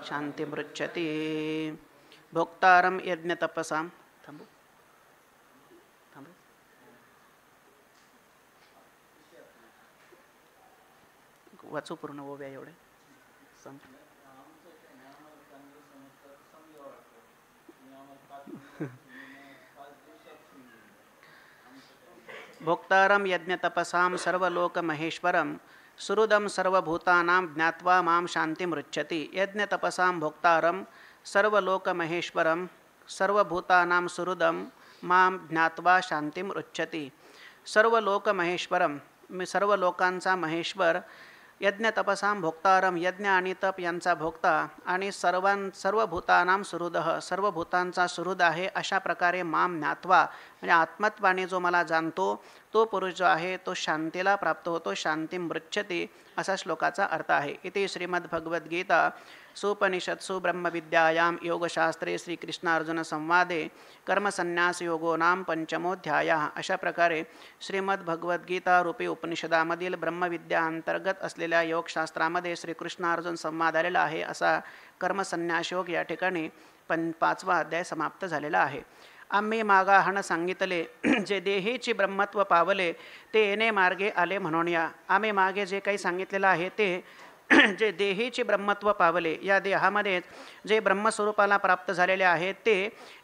शान्तिमृच्छति. भोक्तारं यज्ञतपसां वाचू पूर्ण ओव्या एवढे भोक्तारं यज्ञतपसां सर्वलोकमहेश्वरं सुहृदं सर्वभूतानां ज्ञात्वा मां शान्तिमृच्छति. यज्ञतपसां भोक्तारं सर्वलोकमहेश्वरं सर्वभूतानां सुहृदं मां ज्ञात्वा शान्तिमृच्छति. सर्वलोकमहेश्वरं, सर्व लोकांचा महेश्वर, यज्ञ तपसां भोक्तारम, यज्ञ आणि तप यांचा भोक्ता, आणि सर्व भूतानां सुहृदः, सर्व भूतांचा सुहृद आहे. अशा प्रकारे माम ज्ञात्वा म्हणजे आत्मत्वाने जो मला जाणतो तो पुरुष जो आहे तो शांतीला प्राप्त होतो. शांती मृच्छती असा श्लोकाचा अर्थ आहे. इथे श्रीमद्भगवद्गीता सुपनिषत्सु ब्रह्मविद्यायां योगशास्त्रे श्रीकृष्णार्जुन संवादे कर्मसन्न्यासयोगो नाम पंचमोध्यायः. अशा प्रकारे श्रीमद्भगवद्गीता रूपी उपनिषदामधील ब्रह्मविद्या अंतर्गत असलेल्या योगशास्त्रामध्ये श्रीकृष्णार्जुन संवाद आलेला आहे. असा कर्मसन्न्यासयोग या ठिकाणी 5वा अध्याय समाप्त झालेला आहे. आम्ही मागाहण सांगितले जे देहेची ब्रह्मत्व पावले ते येणे मार्गे आले म्हणून या. आम्ही मागे जे काही सांगितलेलं आहे ते जे देहेची ब्रह्मत्व पावले, या देहामध्ये जे ब्रह्मस्वरूपाला प्राप्त झालेले आहेत ते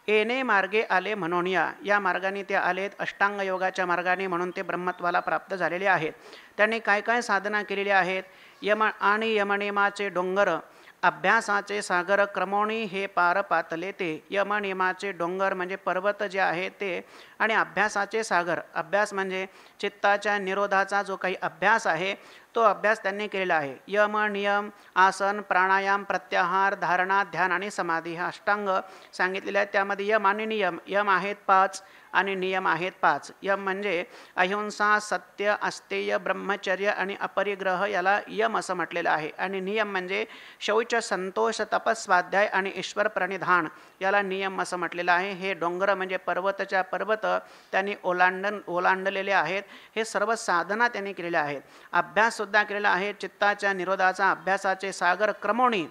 येणे मार्गे आले म्हणून या. या मार्गाने ते आलेत अष्टांग योगाच्या मार्गाने, म्हणून ते ब्रह्मत्वाला प्राप्त झालेले आहेत. त्यांनी काय काय साधना केलेली आहेत. यमनियमाचे डोंगर अभ्यासाचे सागर क्रमोणी हे पार पातले ते. यमनियमाचे डोंगर म्हणजे पर्वत जे आहे ते, आणि अभ्यासाचे सागर, अभ्यास म्हणजे चित्ताच्या निरोधाचा जो काही अभ्यास आहे तो अभ्यास त्यांनी केलेला आहे. यम, नियम, आसन, प्राणायाम, प्रत्याहार, धारणा, ध्यान आणि समाधी हा अष्टांग सांगितलेले आहेत. त्यामध्ये यम आणि नियम, यम आहेत 5 आणि नियम आहेत 5. यम म्हणजे अहिंसा, सत्य, अस्तेय, ब्रह्मचर्य आणि अपरिग्रह याला यम असं म्हटलेलं आहे. आणि नियम म्हणजे शौच, संतोष, तपस, स्वाध्याय आणि ईश्वर प्रणिधान याला नियम असं म्हटलेलं आहे. हे डोंगर म्हणजे पर्वतच्या पर्वत त्यांनी ओलांडलेले आहेत. हे सर्व साधना त्यांनी केलेल्या आहेत. अभ्याससुद्धा केलेला आहे. चित्ताच्या निरोधाचा अभ्यासाचे सागर क्रमोणी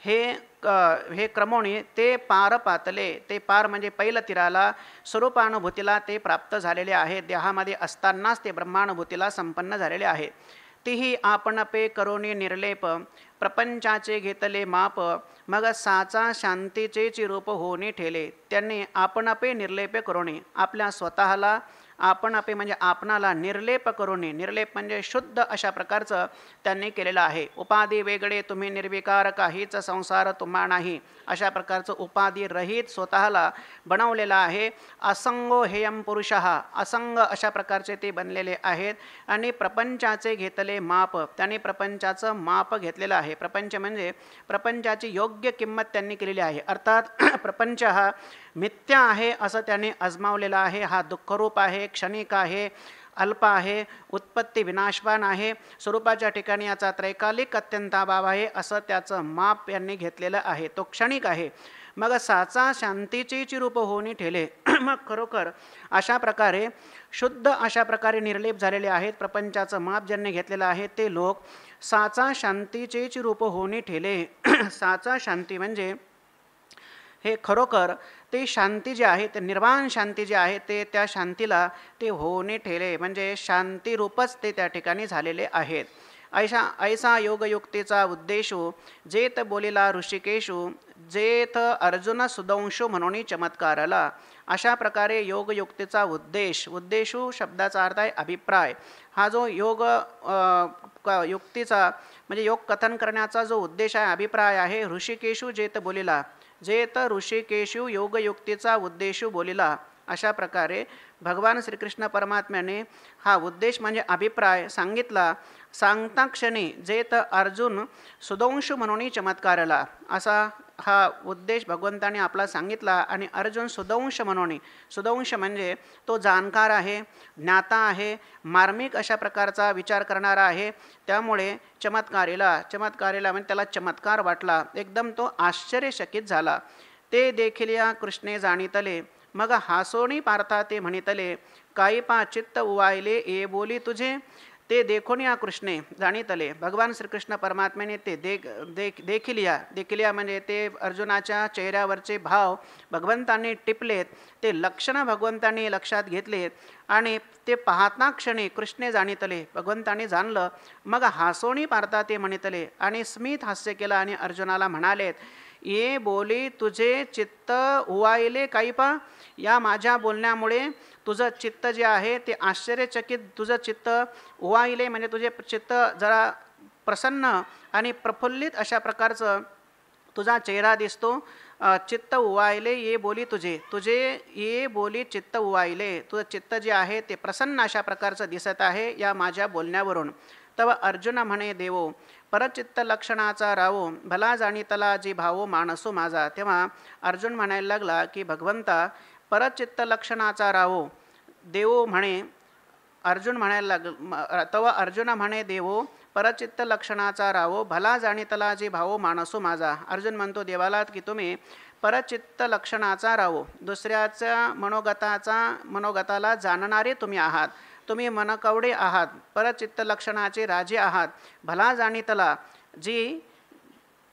हे क्रमोणी ते पार पातले, ते पार म्हणजे पैलतीराला स्वरूपानुभूतीला ते प्राप्त झालेले आहेत. देहामध्ये असतानाच ते ब्रह्मानुभूतीला संपन्न झालेले आहेत. तीही आपण पे करोनी निर्लेप, प्रपंचाचे घेतले माप, मग साचा शांतीचेच रूप होणे ठेले. त्यांनी आपण पे निर्लेप करोनी, आपल्या स्वतःला आपण आपे म्हणजे आपणाला निर्लेप करून, निर्लेप म्हणजे शुद्ध अशा प्रकारचं त्यांनी केलेलं आहे. उपाधी वेगळे तुम्ही निर्विकार, काहीच संसार तुम्हा नाही, अशा प्रकारचं उपाधी रहित स्वतःला बनवलेलं आहे. असंगो हेयम पुरुषः, असंग अशा प्रकारचे ते बनलेले आहेत. आणि प्रपंचाचे घेतले माप, त्यांनी प्रपंचाचं माप घेतलेलं आहे. प्रपंच म्हणजे प्रपंचाची योग्य किंमत त्यांनी केलेली आहे. अर्थात प्रपंच हा मिथ्या आहे असं त्यांनी अजमावलेलं आहे. हा दुःखरूप आहे, क्षणिक आहे, अल्प आहे, उत्पत्ती विनाशवान आहे, स्वरूपाच्या ठिकाणी याचा त्रैकालिक अत्यंत अभाव आहे असं त्याचं माप यांनी घेतलेलं आहे. तो क्षणिक आहे. मग साचा शांतीचेच रूप होऊन ठेले. मग खरोखर अशा प्रकारे शुद्ध अशा प्रकारे निर्लेप झालेले आहेत. प्रपंचाचं माप ज्यांनी घेतलेलं आहे ते लोक साचा शांतीचेच रूप होऊन ठेले. साचा शांती म्हणजे हे खरोखर ते शांती जे आहे, ते निर्वाण शांती जे आहे, ते त्या शांतीला ते होणे ठेले म्हणजे शांतीरूपच ते त्या ठिकाणी झालेले आहेत. ऐसा योगयुक्तीचा उद्देशू जेत बोलिला ऋषिकेशू, जेथ अर्जुन सुदंशू म्हणून चमत्कारला. अशा प्रकारे योगयुक्तीचा उद्देशू शब्दाचा अर्थ आहे अभिप्राय. हा जो युक्तीचा म्हणजे योग कथन करण्याचा जो उद्देश आहे, अभिप्राय आहे. ऋषिकेशू जेत बोलिला, जेत ऋषिकेशू योगयुक्तीचा उद्देशू बोलिला. अशा प्रकारे भगवान श्रीकृष्ण परमात्म्याने हा उद्देश म्हणजे अभिप्राय सांगितला. सांगता क्षणी जेत अर्जुन सुदंशू म्हणून चमत्कारला, असा हा उद्देश भगवंताने आपला सांगितला. आणि अर्जुन सुदंश म्हणून, सुदंश म्हणजे तो जाणकार आहे, ज्ञाता आहे, मार्मिक अशा प्रकारचा विचार करणारा आहे. त्यामुळे चमत्कारीला म्हणजे त्याला चमत्कार वाटला, एकदम तो आश्चर्यचकित झाला. ते देखील या कृष्णे जाणितले, मग हासोणी पार्था ते म्हणितले, काही पा चित्त उवायले ये बोली तुझे. ते देखून या कृष्णे जाणितले, भगवान श्रीकृष्ण परमात्म्याने ते देखील या म्हणजे ते अर्जुनाच्या चेहऱ्यावरचे भाव भगवंतांनी टिपलेत, ते लक्षणं भगवंतांनी लक्षात घेतलेत. आणि ते पाहता क्षणी कृष्णे जाणितले, भगवंतांनी जाणलं. मग हासोणी पार्था ते म्हणितले, आणि स्मित हास्य केलं आणि अर्जुनाला म्हणालेत, ये बोली तुझे चित्त उवायले काही पा, या माझ्या बोलण्यामुळे तुझं चित्त जे आहे ते आश्चर्यचकित, तुझं चित्त उवायले म्हणजे तुझे चित्त जरा प्रसन्न आणि प्रफुल्लित अशा प्रकारचं तुझा चेहरा दिसतो. चित्त उवायले ये बोली तुझे ये बोली चित्त उवायले, तुझं चित्त जे आहे ते प्रसन्न अशा प्रकारचं दिसत आहे या माझ्या बोलण्यावरून. तव अर्जुन म्हणे देवो, परचित्त लक्षणाचा रावो, भला जाणितला जी भावो मानसो माझा. तेव्हा अर्जुन म्हणायला लागला की भगवंता परचित्त लक्षणाचा रावो. देवो म्हणे, अर्जुन म्हणायला तव अर्जुन म्हणे देवो, परचित्त लक्षणाचा रावो, भला जाणितला जी भावो मानसो माझा. अर्जुन म्हणतो देवाला की तुम्ही परचित्त लक्षणाचा रावो, दुसऱ्याच्या मनोगताला जाणणारे तुम्ही आहात, तुम्ही मनकवडे आहात, परचित्त लक्षणाचे राजे आहात. भला जाणितला जी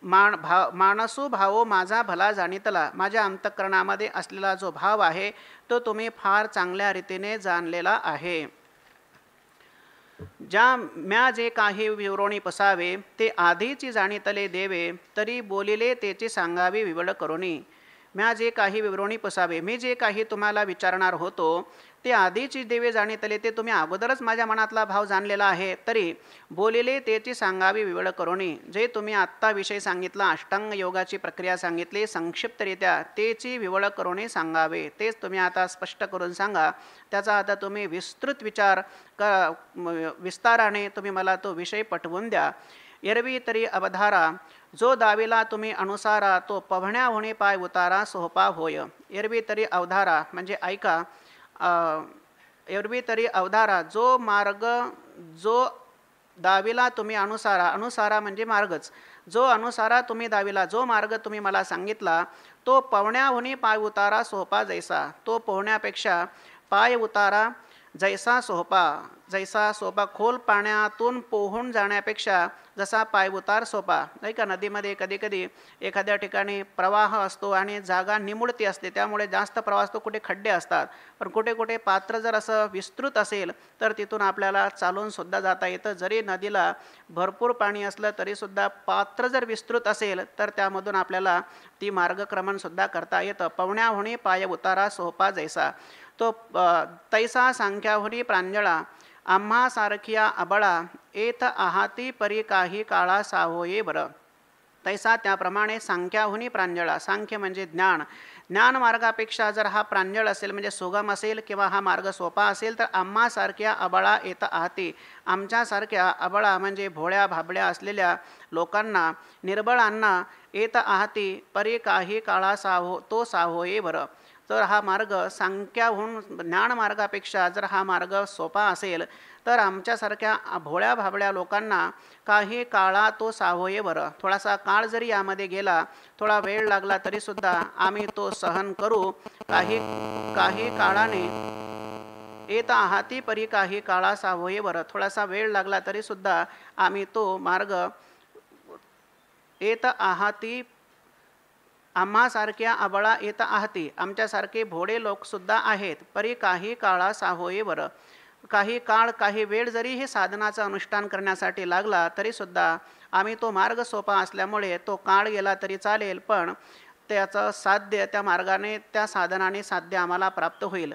मानसो भावो माझा भला जाणितला, माझ्या अंतःकरणामध्ये असलेला जो भाव आहे तो तुम्ही फार चांगल्या रीतीने जाणलेला आहे. ज्या म्या जे काही विवरणी पसावे, ते आधीची जाणितले देवे, तरी बोलिले तेची सांगावी विवड करोनी. म्या जे काही विवरणी पसावे, मी जे काही तुम्हाला विचारणार होतो ते आधीची देवे जाणितले, ते तुम्ही अगोदरच माझ्या मनातला भाव जाणलेला आहे. तरी बोलिले तेची सांगावी विवळ करुणी. जे तुम्ही आत्ता विषय सांगितला, अष्टांग योगाची प्रक्रिया सांगितली संक्षिप्तरित्या, तेची विवळ करुणी सांगावे. तेच तुम्ही आता स्पष्ट करून सांगा. त्याचा आता तुम्ही विस्तृत विचार विस्ताराने तुम्ही मला तो विषय पटवून द्या. एरवी तरी अवधारा जो दाविला तुम्ही अनुसारा, तो पवण्या होणे पाय उतारा सोपा होय. एरवी तरी अवधारा म्हणजे ऐका. एरवी तरी अवधारा जो मार्ग जो दाविला तुम्ही अनुसारा, अनुसारा म्हणजे मार्गच, जो अनुसारा तुम्ही दाविला, जो मार्ग तुम्ही मला सांगितला, तो पवण्याहून पाय उतारा सोपा जैसा. तो पोहण्यापेक्षा पाय उतारा जैसा सोपा. जैसा सोपा खोल पाण्यातून पोहून जाण्यापेक्षा जसा पाय उतार सोपा. नाही का, नदीमध्ये कधी कधी एखाद्या ठिकाणी प्रवाह असतो आणि जागा निमुळती असते, त्यामुळे जास्त प्रवाह असतो, कुठे खड्डे असतात. पण कुठे कुठे पात्र जर असं विस्तृत असेल तर तिथून आपल्याला चालून सुद्धा जाता येतं. जरी नदीला भरपूर पाणी असलं तरीसुद्धा पात्र जर विस्तृत असेल तर त्यामधून आपल्याला ती मार्गक्रमणसुद्धा करता येतं. पवण्याहुनी पाय उतारा सोपा जैसा. तो तैसा सांख्याहुनी प्रांजळा आम्हा सारखिया अबळा येत आहाती परी काही काळा साहोये बरं. तैसा त्याप्रमाणे सांख्याहुनी प्रांजळा. सांख्य म्हणजे ज्ञान. ज्ञान मार्गापेक्षा जर हा प्रांजळ असेल म्हणजे सुगम असेल किंवा हा मार्ग सोपा असेल तर आम्हासारख्या अबळा येत आहाती. आमच्यासारख्या अबळा म्हणजे भोळ्या भाबड्या असलेल्या लोकांना, निर्बळांना येत आहाती परी काही काळा तो साहोये बरं. तर हा मार्ग सांख्याहून ज्ञान मार्गापेक्षा जर हा मार्ग सोपा असेल तर आमच्यासारख्या भोळ्या भाबड्या लोकांना काही काळा तो साहोये बरं. थोडासा काळ जरी यामध्ये गेला, थोडा वेळ लागला तरीसुद्धा आम्ही तो सहन करू. काही काळाने येत आहाती परी काही काळा साहोये बरं. थोडासा वेळ लागला तरीसुद्धा आम्ही तो मार्ग येत आहाती. आम्हासारख्या अबळा येत आहाती, आमच्यासारखे भोळे लोकसुद्धा आहेत. परी काही काळा साहोये बरं. काही काळ काही वेळ जरी हे साधनाचं अनुष्ठान करण्यासाठी लागला तरीसुद्धा आम्ही तो मार्ग सोपा असल्यामुळे तो काळ गेला तरी चालेल, पण त्याचं साध्य त्या मार्गाने त्या साधनाने साध्य आम्हाला प्राप्त होईल.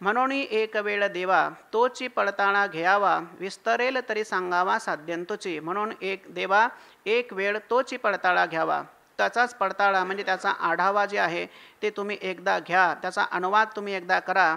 म्हणून एक वेळ देवा तोची पडताळा घ्यावा, विस्तरेल तरी सांगावा साध्यंतोची. म्हणून एक देवा एक वेळ तोची पडताळा घ्यावा. त्याचाच पडताळा म्हणजे त्याचा आढावा जे आहे ते तुम्ही एकदा घ्या, त्याचा अनुवाद तुम्ही एकदा करा,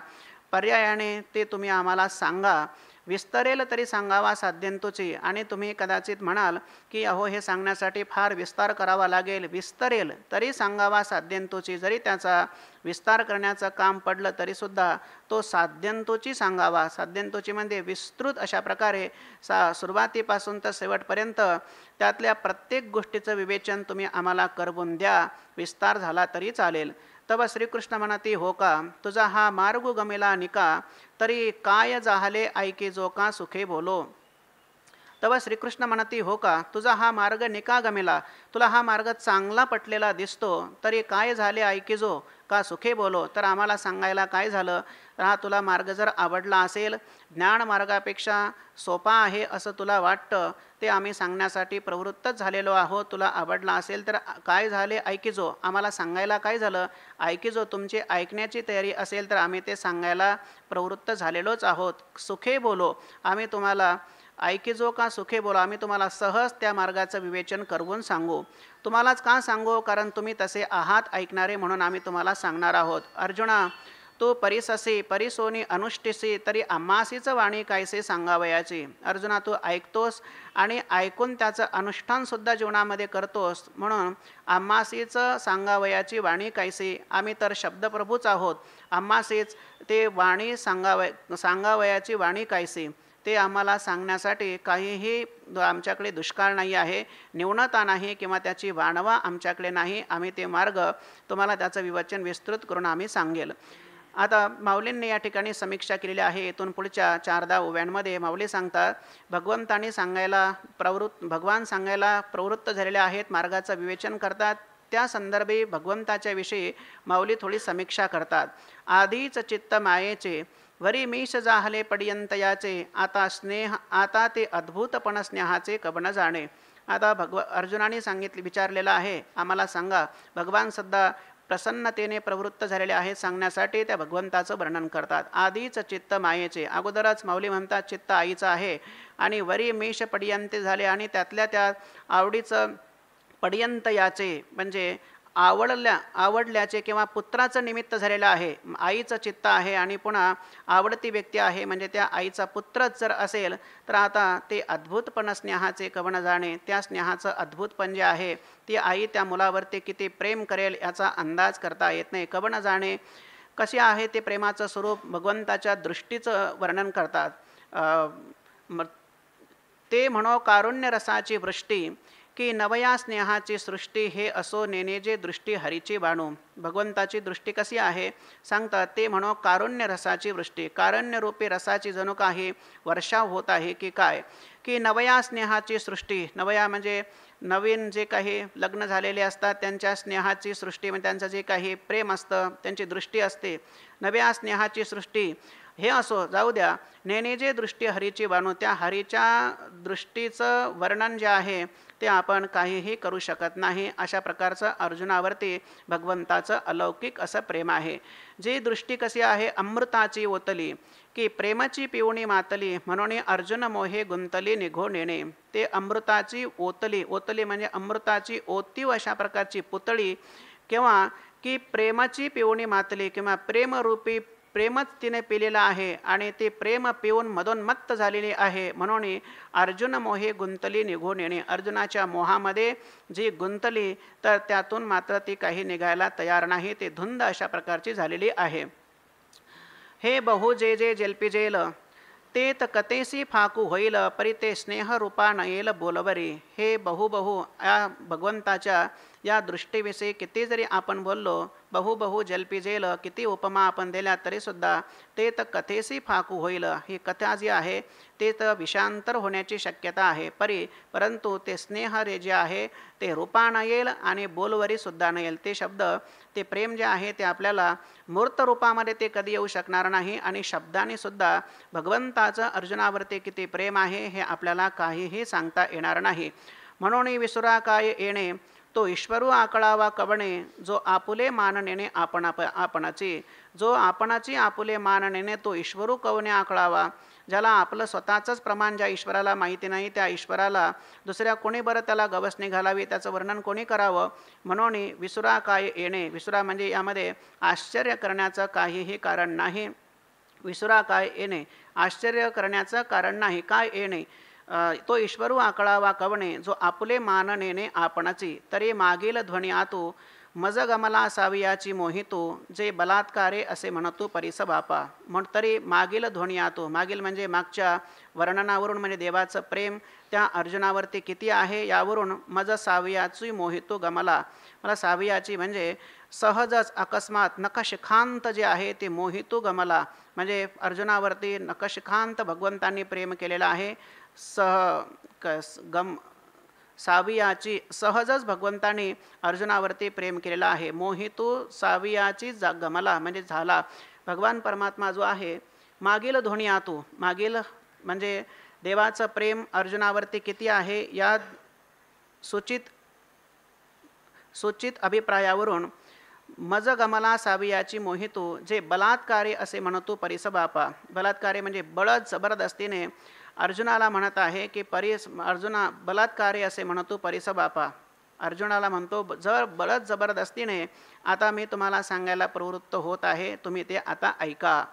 पर्यायाने ते तुम्ही आम्हाला सांगा. विस्तरेल तरी सांगावा साध्यंतोची. आणि तुम्ही कदाचित म्हणाल की अहो हे सांगण्यासाठी फार विस्तार करावा लागेल. विस्तरेल तरी सांगावा साध्यंतोची. जरी त्याचा विस्तार करण्याचं काम पडलं तरीसुद्धा तो साध्यंतोची सांगावा. साध्यंतोची म्हणजे विस्तृत अशा प्रकारे सुरुवातीपासून तर शेवटपर्यंत त्यातल्या प्रत्येक गोष्टीचं विवेचन तुम्ही आम्हाला करवून द्या. विस्तार झाला तरी चालेल. तव श्रीकृष्ण म्हणती हो का, तुझा हा मार्ग गमिला निका, तरी काय जाहले ऐके जो का सुखे बोलो. तव श्रीकृष्ण म्हणती हो का, तुझा हा मार्ग निका गमिला, तुला हा मार्ग चांगला पटलेला दिसतो, तरी काय झाले ऐके जो का सुखे बोलो. तर आम्हाला सांगायला काय झालं, तर हा तुला मार्ग जर आवडला असेल, ज्ञान मार्गापेक्षा सोपा आहे असं तुला वाटतं, ते आम्ही सांगण्यासाठी प्रवृत्तच झालेलो आहोत. तुला आवडला असेल तर काय झाले ऐकिजो, आम्हाला सांगायला काय झालं ऐकिजो. तुमची ऐकण्याची तयारी असेल तर आम्ही ते सांगायला प्रवृत्त झालेलोच आहोत. सुखे बोलो, आम्ही तुम्हाला ऐकिजो का सुखे बोलो, आम्ही तुम्हाला सहज त्या मार्गाचं विवेचन करवून सांगू. तुम्हालाच का सांगू, कारण तुम्ही तसे आहात ऐकणारे म्हणून आम्ही तुम्हाला सांगणार आहोत. अर्जुना तू परिससी परिसोनी अनुष्ठिसी, तरी आम्हासीच वाणी कायसे सांगावयाची. अर्जुना तू ऐकतोस आणि ऐकून त्याचं अनुष्ठानसुद्धा जीवनामध्ये करतोस, म्हणून आम्हासीच सांगावयाची वाणी कायसे. आम्ही तर शब्दप्रभूच आहोत, आम्हासीच ते वाणी सांगावयाची वाणी कायसे. ते आम्हाला सांगण्यासाठी काहीही आमच्याकडे दुष्काळ नाही आहे, न्यूनता नाही किंवा त्याची वाणवा आमच्याकडे नाही. आम्ही ते मार्ग तुम्हाला त्याचं विवचन विस्तृत करून आम्ही सांगेल. आता माऊलींनी या ठिकाणी समीक्षा केलेली आहे. इथून पुढच्या 4 ओव्यांमध्ये माऊली सांगतात भगवंतांनी भगवान सांगायला प्रवृत्त झालेले आहेत, मार्गाचं विवेचन करतात. त्या संदर्भी भगवंताच्या विषयी माऊली थोडी समीक्षा करतात. आधीच चित्त मायेचे वरी मीश जाहले पडियंतयाचे, आता ते अद्भुतपण स्नेहाचे कबन जाणे. आता अर्जुनाने विचारलेलं आहे आम्हाला सांगा, भगवान सध्या प्रसन्नतेने प्रवृत्त झालेले आहेत सांगण्यासाठी त्या भगवंताचं वर्णन करतात. आधीच चित्त मायेचे, अगोदरच माऊली म्हणतात चित्त आईचं आहे आणि वरी मेष पर्यंत झाले आणि त्यातल्या त्या आवडीचं पर्यंत याचे म्हणजे आवडल्याचे किंवा पुत्राचं निमित्त झालेलं आहे. आईचं चित्त आहे आणि पुन्हा आवडती व्यक्ती आहे म्हणजे त्या आईचा पुत्रच जर असेल तर आता ते अद्भुतपण स्नेहाचे कवण जाणे. त्या स्नेहाचं अद्भुतपण जे आहे ती आई त्या मुलावरती किती प्रेम करेल याचा अंदाज करता येत नाही. कवण जाणे कसे आहे ते प्रेमाचं स्वरूप भगवंताच्या दृष्टीचं वर्णन करतात. ते म्हणो कारुण्य रसाची वृष्टी की नवया स्नेहाची सृष्टी हे असो नेनेजे दृष्टी हरीची बाणू. भगवंताची दृष्टी कशी आहे सांगतात. ते म्हणो कारुण्य रसाची वृष्टी, कारुण्यरूपी रसाची जणू काही वर्षाव होत आहे की काय. की नवया स्नेहाची सृष्टी, नवया म्हणजे नवीन जे काही लग्न झालेले असतात त्यांच्या स्नेहाची सृष्टी म्हणजे त्यांचं जे काही प्रेम असतं त्यांची दृष्टी असते. नव्या स्नेहाची सृष्टी हे असो जाऊ द्या. नेनेजे दृष्टी हरीची बाणू, त्या हरीच्या दृष्टीचं वर्णन जे आहे ते आपण काहीही करू शकत नाही. अशा प्रकारचं अर्जुनावरती भगवंताचं अलौकिक असं प्रेम आहे. जी दृष्टी कशी आहे अमृताची ओतली की प्रेमाची पिवणी मातली म्हणून अर्जुन मोहे गुंतली निघो नेणे. ते अमृताची ओतली, ओतली म्हणजे अमृताची ओतीव अशा प्रकारची पुतळी किंवा की प्रेमाची पिवणी मातली किंवा प्रेमरूपी प्रेमच तिने पिलेलं आहे आणि ते प्रेम पिऊन मदोन्मत्त झालेली आहे. म्हणून अर्जुन मोहे गुंतली निघून येणे, अर्जुनाच्या मोहामध्ये जी गुंतली तर त्यातून मात्र ती काही निघायला तयार नाही. ते धुंद अशा प्रकारची झालेली आहे. हे बहु जे जे जेल्पी जेल ते त कतेसी फाकू होईल परी ते स्नेह रूपा नयेल बोलवरी. हे बहु या भगवंताच्या या दृष्टीविषयी किती जरी आपण बोललो, बहु जल्पी जेल किती उपमा आपण दिल्या तरीसुद्धा ते तर कथेसी फाकू होईल. ही कथा जी आहे ते तर विषांतर होण्याची शक्यता आहे. परंतु ते स्नेह रे जे आहे ते रूपा नयेल आणि बोलवरीसुद्धा नयेल. ते शब्द ते प्रेम जे आहे ते आपल्याला मूर्त रूपामध्ये ते कधी येऊ शकणार नाही आणि शब्दाने सुद्धा भगवंताचं अर्जुनावरती किती प्रेम आहे हे आपल्याला काहीही सांगता येणार नाही. म्हणून विसुरा काय येणे तो ईश्वरू आकळावा कवणे, जो आपुले मान नेणे आपणाची, जो आपणाची आपुले मान नेणे तो ईश्वरू कवणे आकळावा. ज्याला आपलं स्वतःचंच प्रमाण ज्या ईश्वराला माहिती नाही त्या ईश्वराला दुसऱ्या कोणी बरं त्याला गवसणी घालावी, त्याचं वर्णन कोणी करावं. म्हणून विसुरा काय येणे, विसुरा म्हणजे यामध्ये आश्चर्य करण्याचं काहीही कारण नाही. विसुरा काय येणे आश्चर्य करण्याचं कारण नाही. काय येणे तो ईश्वरू आकळावा कवणे, जो आपुले मान नेणे आपणाची. तरी मागील ध्वनी आतू मज गमला सावियाची मोहितू, जे बलात्कारे असे म्हणतू परिस बापा. तरी मागील ध्वनी आतू, मागील म्हणजे मागच्या वर्णनावरून म्हणजे देवाचं प्रेम त्या अर्जुनावरती किती आहे यावरून मज सावियाची मोहितू गमला. मला सावियाची म्हणजे सहजच अकस्मात नखशिखांत जे आहे ते मोहितू गमला म्हणजे अर्जुनावरती नखशिखांत भगवंतांनी प्रेम केलेलं आहे. सावियाची सहजच भगवंताने अर्जुनावरती प्रेम केलेला आहे. मोहितू सावियाची गमला म्हणजे झाला. भगवान परमात्मा जो आहे मागील ध्वनी आतू, मागील म्हणजे देवाचं प्रेम अर्जुनावरती किती आहे या सूचित अभिप्रायावरून मज गमला सावियाची मोहितू, जे बलात्कारे असे म्हणतो परिस बापा. बलात्कारे म्हणजे बळद जबरदस्तीने अर्जुनाला म्हणत आहे की अर्जुना बलात्कारे असे म्हणतो परिस बापा. अर्जुनाला म्हणतो जर बळद जबरदस्तीने आता मी तुम्हाला सांगायला प्रवृत्त होत आहे, तुम्ही ते आता ऐका.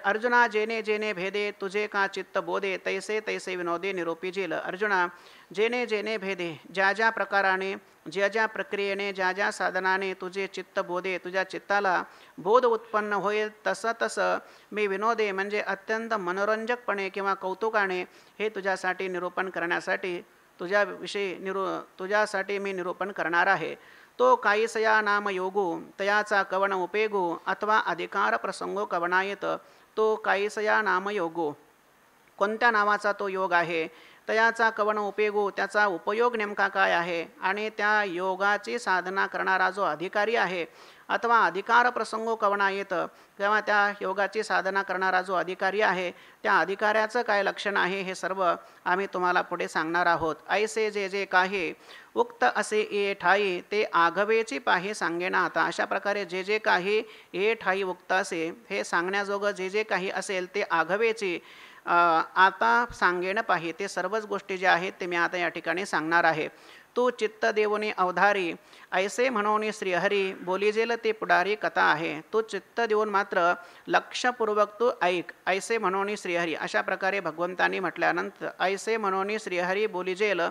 अर्जुना जेने जेने भेदे तुझे का चित्त बोधे, तैसे तैसे विनोदे निरोपी जेल. अर्जुना जेने जेने भेदे, ज्या ज्या प्रकाराने ज्या ज्या प्रक्रियेने ज्या ज्या साधनाने तुझे चित्त बोधे, तुझ्या चित्ताला बोध उत्पन्न होईल तसं तसं मी विनोदे म्हणजे अत्यंत मनोरंजकपणे किंवा कौतुकाने हे तुझ्यासाठी निरूपण करण्यासाठी तुझ्यासाठी मी निरूपण करणार आहे. तो काहीसया नाम योगू तयाचा कवण उपेगू अथवा अधिकार प्रसंगो कवनायत. तो काहीसया नाम योगू, कोणत्या नावाचा तो योग आहे तयाचा कवन उपयोगो, त्याचा उपयोग नेमका काय आहे, आणि त्या योगाची साधना करणारा जो अधिकारी आहे अथवा अधिकार प्रसंगो कवना येतं, तेव्हा त्या योगाची साधना करणारा जो अधिकारी आहे त्या अधिकाऱ्याचं काय लक्षण आहे हे सर्व आम्ही तुम्हाला पुढे सांगणार आहोत. ऐसे जे जे काही उक्त असे ए ठाई ते आघवेची पाहे सांगेना आता. अशा प्रकारे जे जे काही ए ठाई उक्त असे हे सांगण्याजोगं जे जे काही असेल ते आघवेची आता सांगेन पाहि. ते सर्वच गोष्टी ज्या आहेत ते मी आता या ठिकाणी सांगणार आहे. तू चित्त देवनी अवधारी ऐसे म्हणून श्रीहरी बोलीजेल ते पुढारी कथा आहे. तू चित्त देऊन मात्र लक्षपूर्वक तू ऐक. ऐसे म्हणून श्रीहरी अशा प्रकारे भगवंतांनी म्हटल्यानंतर ऐसे म्हणून श्रीहरी बोलीजेल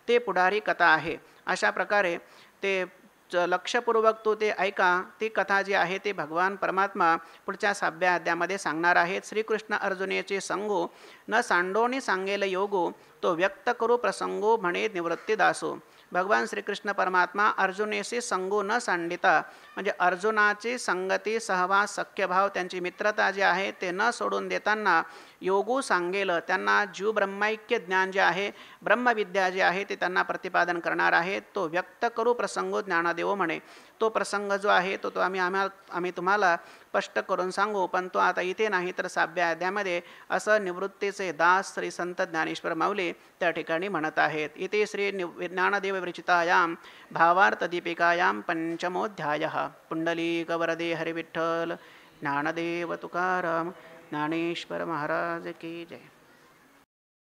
ते पुढारी कथा आहे. अशा प्रकारे ते लक्षपूर्वक तो ते ऐका. ती कथा जी आहे ते भगवान परमात्मा पुढच्या 6व्या अध्यायामध्ये सांगणार आहेत. श्रीकृष्ण अर्जुनेचे संगो न सांडोनी सांगेल योगो तो व्यक्त करू प्रसंगो म्हणे निवृत्ती दासो. भगवान श्रीकृष्ण परमात्मा अर्जुनेशी संगो न सांडिता म्हणजे अर्जुनाची संगती सहवास सख्यभाव त्यांची मित्रता जी आहे ते न सोडून देताना योगू सांगेल. त्यांना जीव ब्रह्मैक्य ज्ञान जे आहे ब्रह्मविद्या जे आहे ते त्यांना प्रतिपादन करणार आहे. तो व्यक्त करू प्रसंगो ज्ञानदेव म्हणे. तो प्रसंग जो आहे तो आम्ही तुम्हाला स्पष्ट करून सांगू, पण तो आता इथे नाही तर 6व्या अध्यायामध्ये असं निवृत्तीचे दास श्री संत ज्ञानेश्वर माऊली त्या ठिकाणी म्हणत आहेत. इथे श्री ज्ञानदेव विरचितायां भावार्थ दीपिकायां पंचमोध्यायः. पुंडलीक वरदे हरिविठ्ठल ज्ञानदेव तुकाराम ज्ञानेश्वर महाराज की जय.